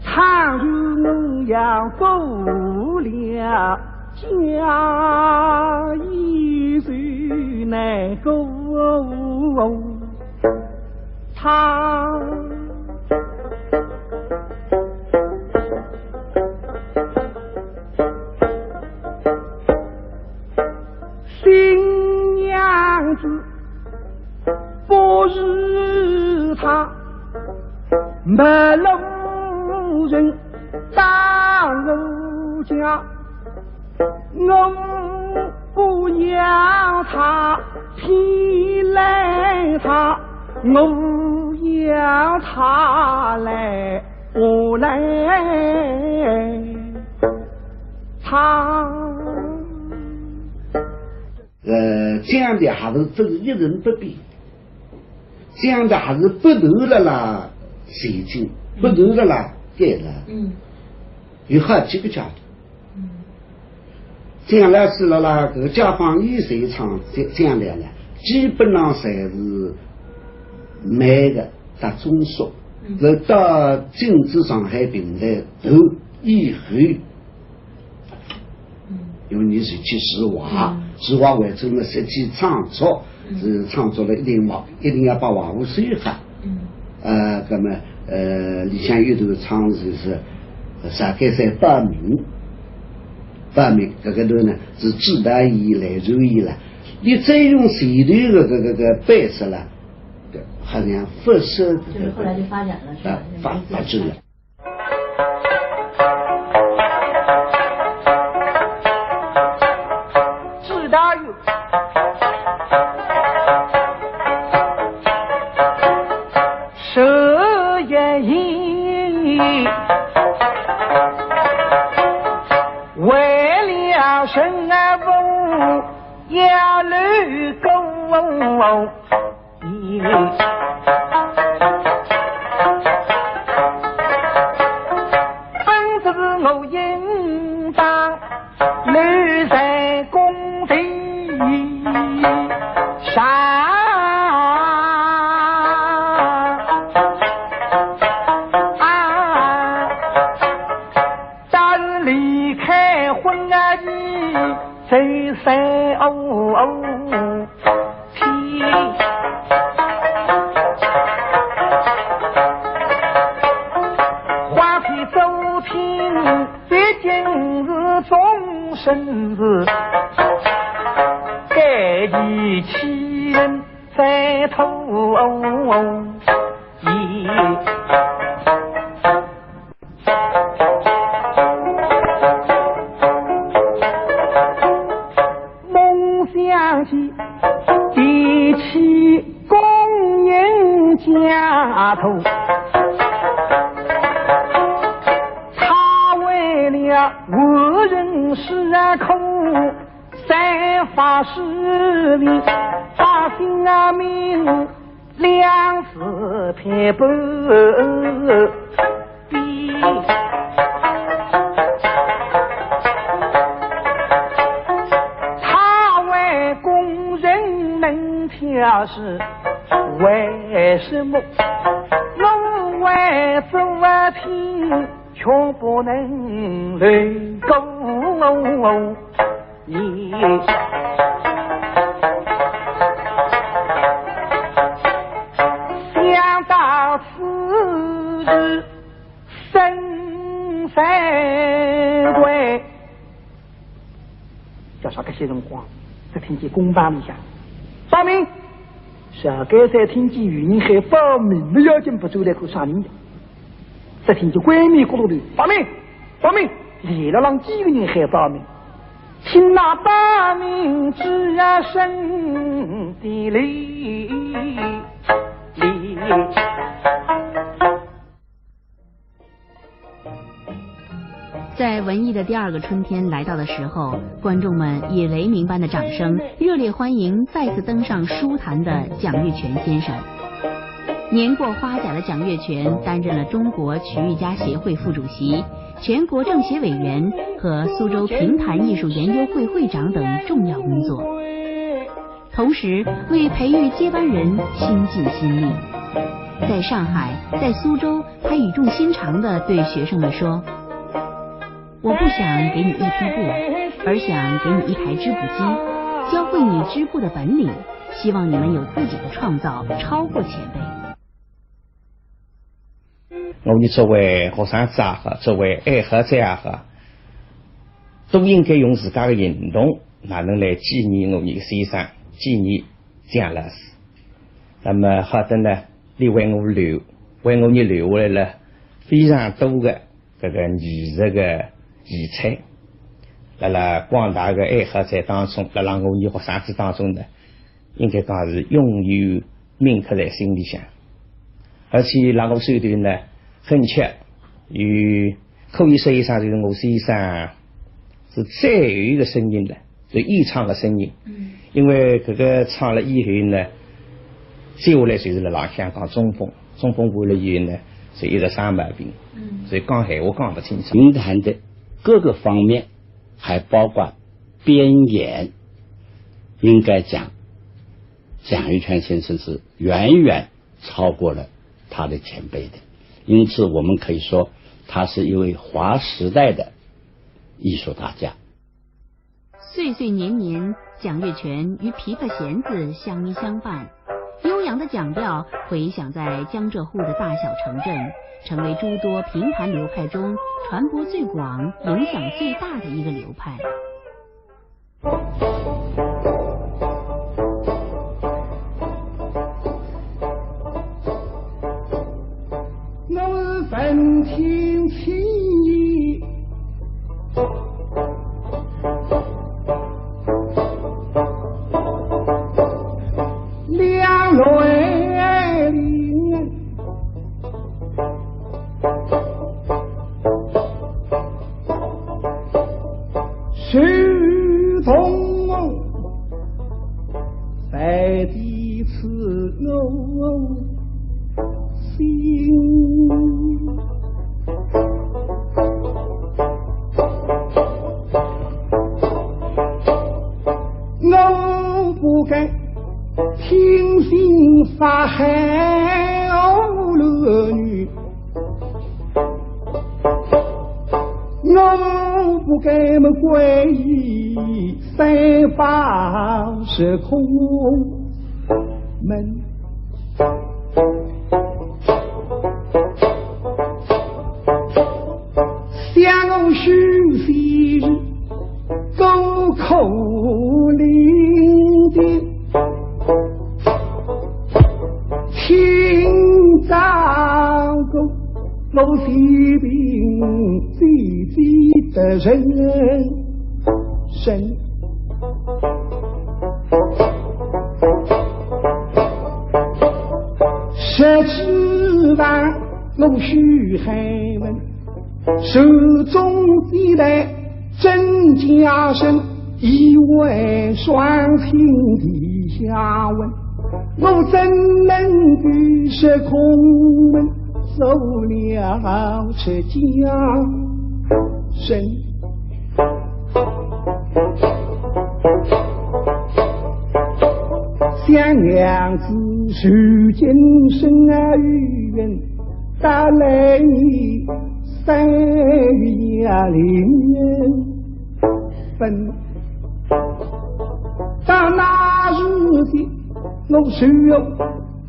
倘若我要够了家，依然难够他。新娘子不是他，没路人当路家，我不要他披来他，我要他来我来他。这样的还是真一人不比，这样的还是不投了啦水晶，不投了啦给了，有好几个家的，这样来是了啦，这个解放以水厂这样来了，基本上侪是买的到中số，到政治上海平台都以后。因为你是去石化，石化完成了实际创作，是创作了一定要把瓦屋收好。那么里向有头厂就是大概在8名，这个头呢是自然以来如意了。你再用水流的这个摆设了，好像辐射。就是后来就发展了，是吧？发展了。要绿狗本是我应当绿在工地上但离开婚啊你谁谁话题走听毕竟是终身事，该一起人在头梦想起一起共赢家头，他为了无人是口在发誓里把心啊命两次撇不比他为工人能挑事，为什么我为做题却不能能够你想到此日生三关，叫啥个些辰光，只听见公办一下，说明小该才听见语音还报名的要紧不走来口啥人的，只听见闺蜜咕噜的报名报名，连了让几个人还报名，听那报名只要声的哩。在文艺的第二个春天来到的时候，观众们以雷鸣般的掌声热烈欢迎再次登上书坛的蒋玉泉先生。年过花甲的蒋月泉担任了中国曲艺家协会副主席、全国政协委员和苏州评弹艺术研究会会长等重要工作，同时为培育接班人倾尽心力。在上海，在苏州，他语重心长地对学生们说：“我不想给你一匹布，而想给你一台织布机，教会你织布的本领，希望你们有自己的创造，超过前辈。”我们作为学生子也好，作为爱好者也好，都应该用自家的行动，哪能来纪念我们的先生，纪念蒋老师。那么好的呢，你为我们留下来了非常多的这个艺术的遗产，在了广大的爱好者当中，在我们学生子当中呢，应该讲是永远铭刻在心里向，而且让我手段呢。很缺，与可以说一上就是我先生是最后一个声音的，就演唱的声音。因为这个唱了以后呢，接下来就是在香港中风完了以后呢，是一个啥毛病，所以讲闲话讲不清楚。评弹的各个方面，还包括编演，应该讲蒋玉泉先生是远远超过了他的前辈的。因此我们可以说他是一位划时代的艺术大家。岁岁年年，蒋月泉与琵琶弦子相依相伴，悠扬的蒋调回响在江浙沪的大小城镇，成为诸多评弹流派中传播最广、影响最大的一个流派。分清情意，两泪淋，是同在彼此我心。听信法海儿女，我不该么皈依三宝是空门，相许昔日沟口伶仃。听张公我西兵最最的人生，十指万我须海文，手中一代真家生，一位双亲地下文。我怎能与是空门走了这家生？想娘子如今生儿育人，打来你3月0分，到那日的我需要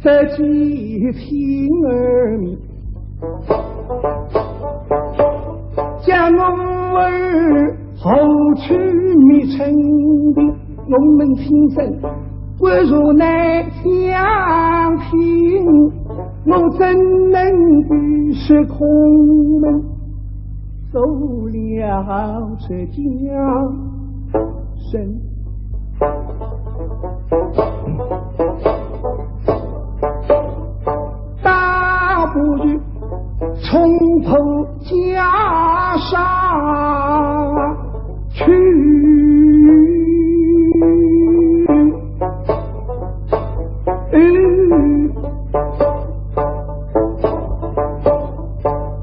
自己听儿鸣，想我儿后去没成的，我们听声不如来相听，我怎能与是空门走了这江山？大不如从头加上去，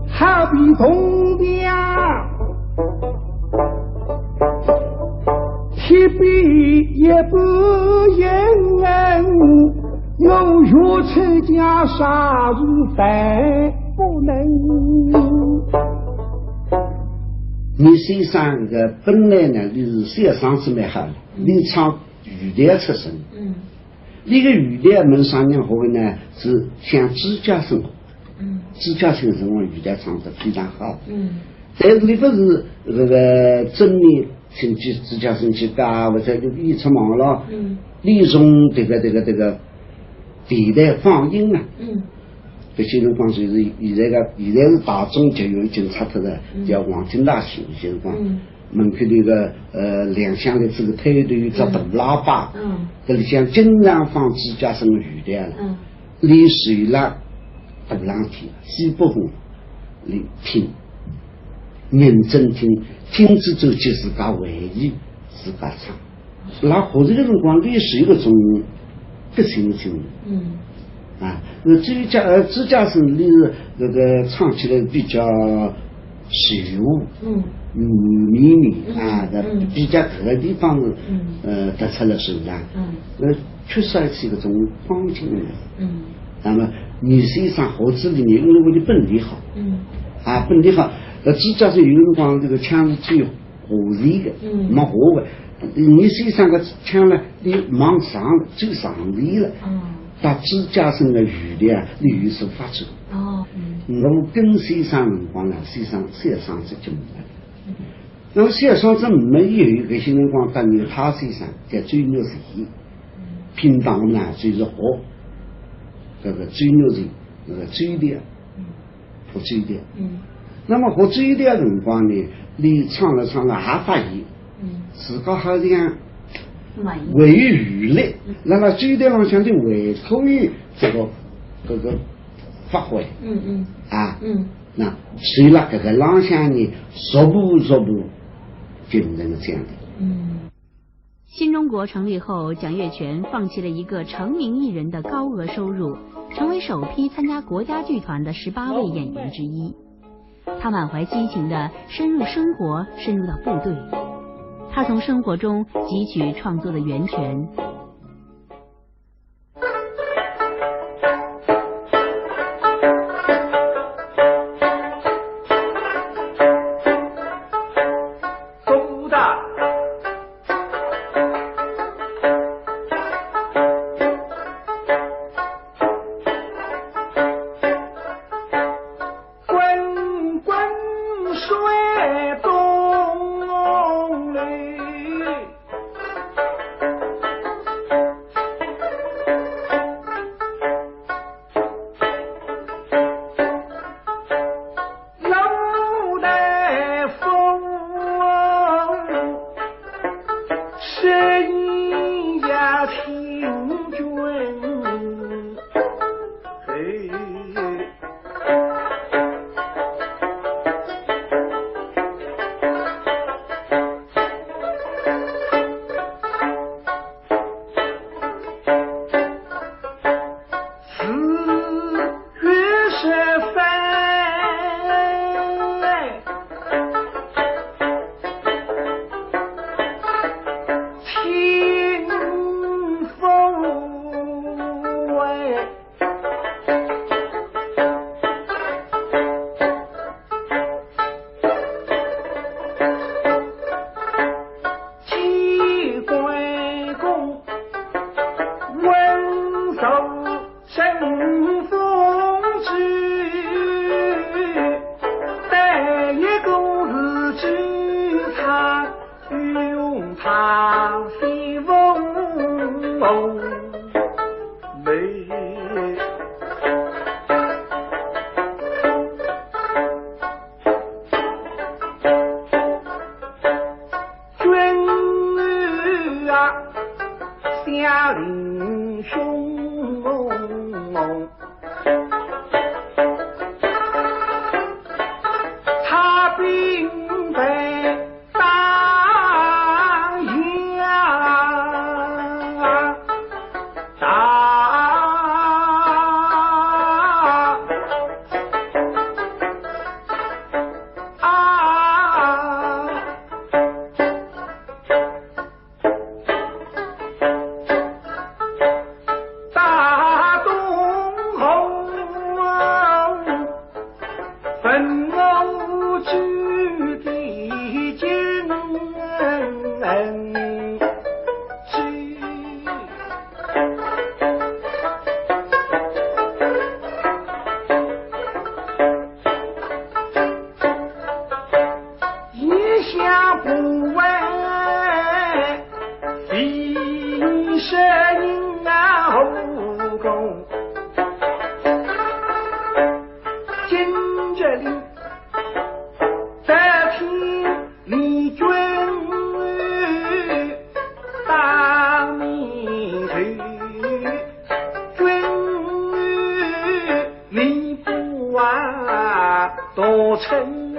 好比铜雕提笔也不言，我若出家杀人犯不能。你身上个本来呢，你是小嗓子蛮好的，你唱语调出身。那个语调门上人好呢，是像支架生活。支架生活语调唱得非常好。但是你不是那个正面请去支架生去嘎，或者你出忙了，你从这个地带放音啊。这些人讲就是现在是大众教育已经差脱了，叫黄金大学，就是讲门口那个两厢的这个推头叫大喇叭，这里向经常放支架声语调了，你随了大浪天西北风，你听，认真听，听之后就是个回忆，自家唱。那或者这种光你是一个种不清楚。那支架声你是那个唱起来比较实物，秘密啊，比较这个地方是得出了手段，缺少起这种光景的。那么你身上好子里面，因为我的本领好，本领好，支架声有人讲这个枪是最活力的，没活的。你身上个枪呢，你往上最上力了。把支架声的语调，你有所发出。我跟身上人讲了，身上小嗓子就没了。那么小嗓子没有一个新人讲，但有他身上叫追牛人，平常呢就是活，这个追牛人，那个追调，和追调。那么和追调人讲呢，你唱了还发现，自个好像。为娱乐，那么追调上向的为可以这个发挥，那随了这个浪向呢，逐步变成了这样的。新中国成立后，蒋月泉放弃了一个成名艺人的高额收入，成为首批参加国家剧团的18位演员之一。他满怀激情地深入生活，深入到部队。他从生活中汲取创作的源泉。长西风美，君啊下林兄，他并非当阳大东红，愤怒之地惊一向不为一生后宫，今这里得听李君当面去，君你不多称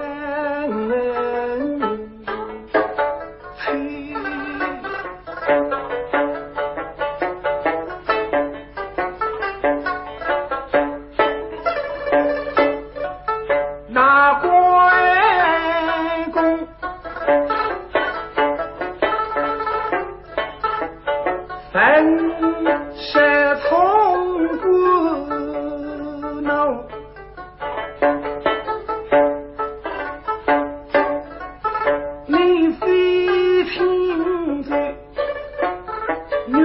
那关公本是从不弄，你非听罪，又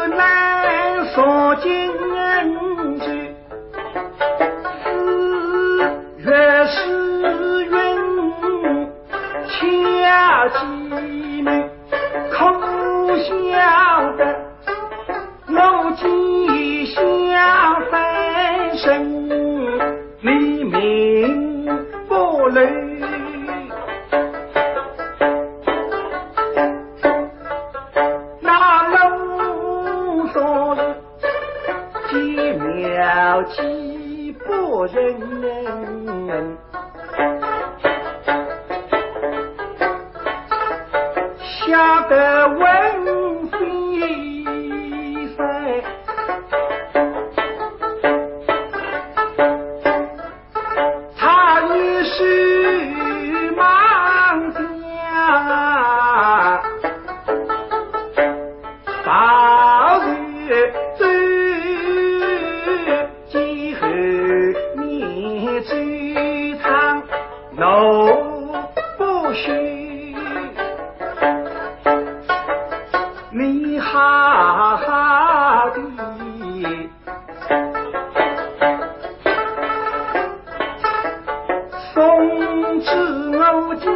难所尽罪。月是云，恰吉美，空晓得我吉祥翻身，黎明不累。那楼说是几秒几不人，吓得闻飞飞，他一时忙家，暴雨走几后你最长怒不许，你哈哈的送至我家。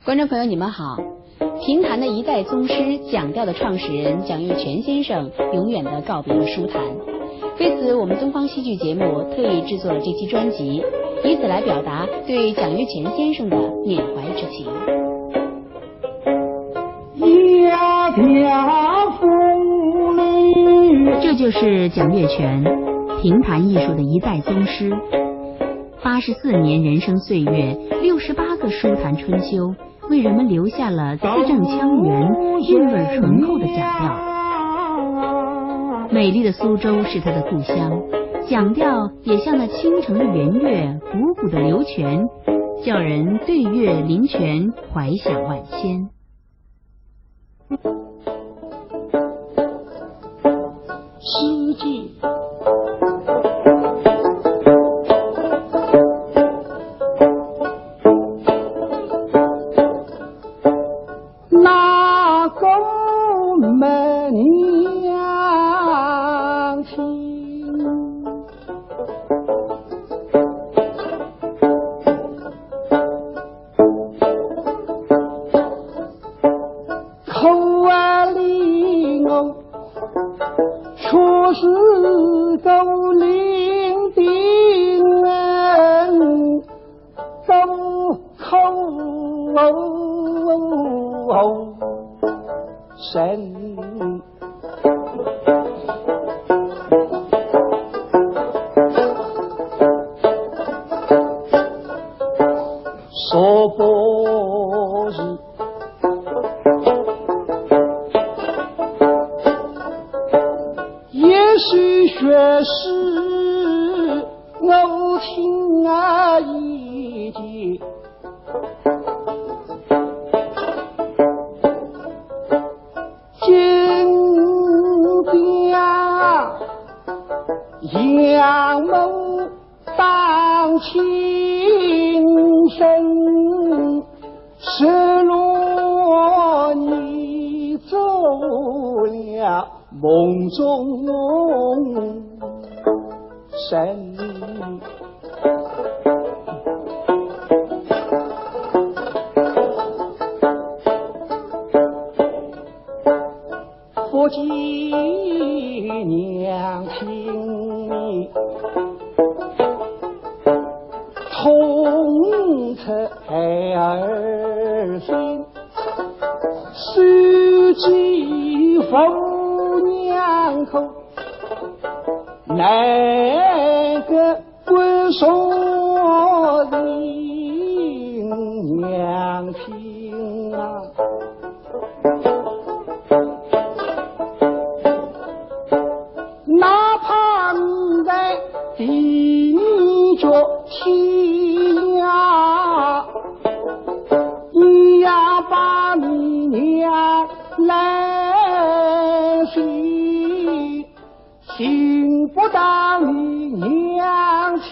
观众朋友，你们好！评弹的一代宗师、讲调的创始人蒋玉泉先生永远地告别了书坛。为此，我们东方戏剧节目特意制作了这期专辑，以此来表达对蒋玉泉先生的缅怀之情。这就是蒋月泉，评弹艺术的一代宗师。84年人生岁月，68个书坛春秋，为人们留下了字正腔圆、韵味醇厚的讲调。美丽的苏州是他的故乡，讲调也像那倾城的圆月，汩汩的流泉，叫人对月临泉，怀想万千。世界梦当情深，失落你走了梦中神。不及娘亲你痛彻儿心，书记父娘口，哪个归说你娘亲啊？哪怕你在地角天涯，你要把你娘来信，信不到你娘亲，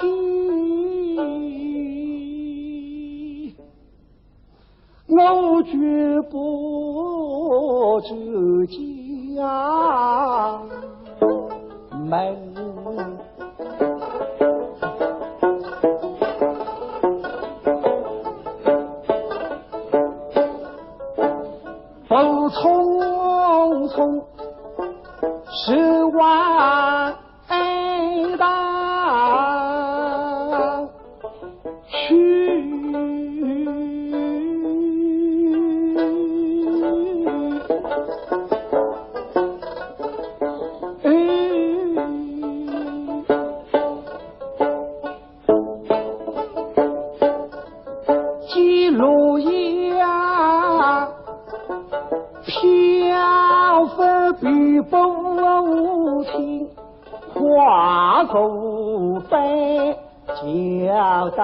我绝不走家门。不匆匆是万当去，记录呀飘飞比不听，化作悲交代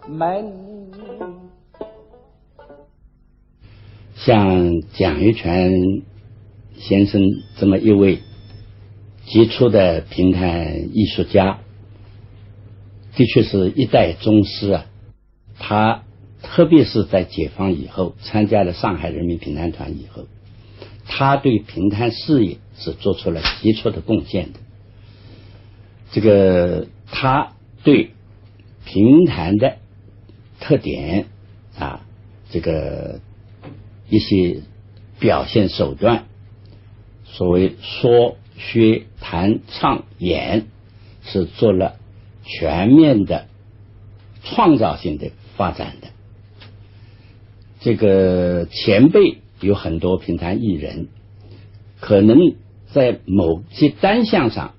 门。像蒋玉泉先生这么一位杰出的评弹艺术家，的确是一代宗师啊。他特别是在解放以后，参加了上海人民评弹团以后，他对评弹事业是做出了杰出的贡献的。这个他对评弹的特点啊，这个一些表现手段，所谓说学弹唱演，是做了全面的创造性的发展的。这个前辈有很多评弹艺人，可能在某些单项上，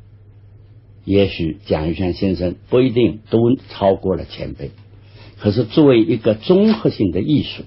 也许蒋玉泉先生不一定都超过了前辈，可是作为一个综合性的艺术，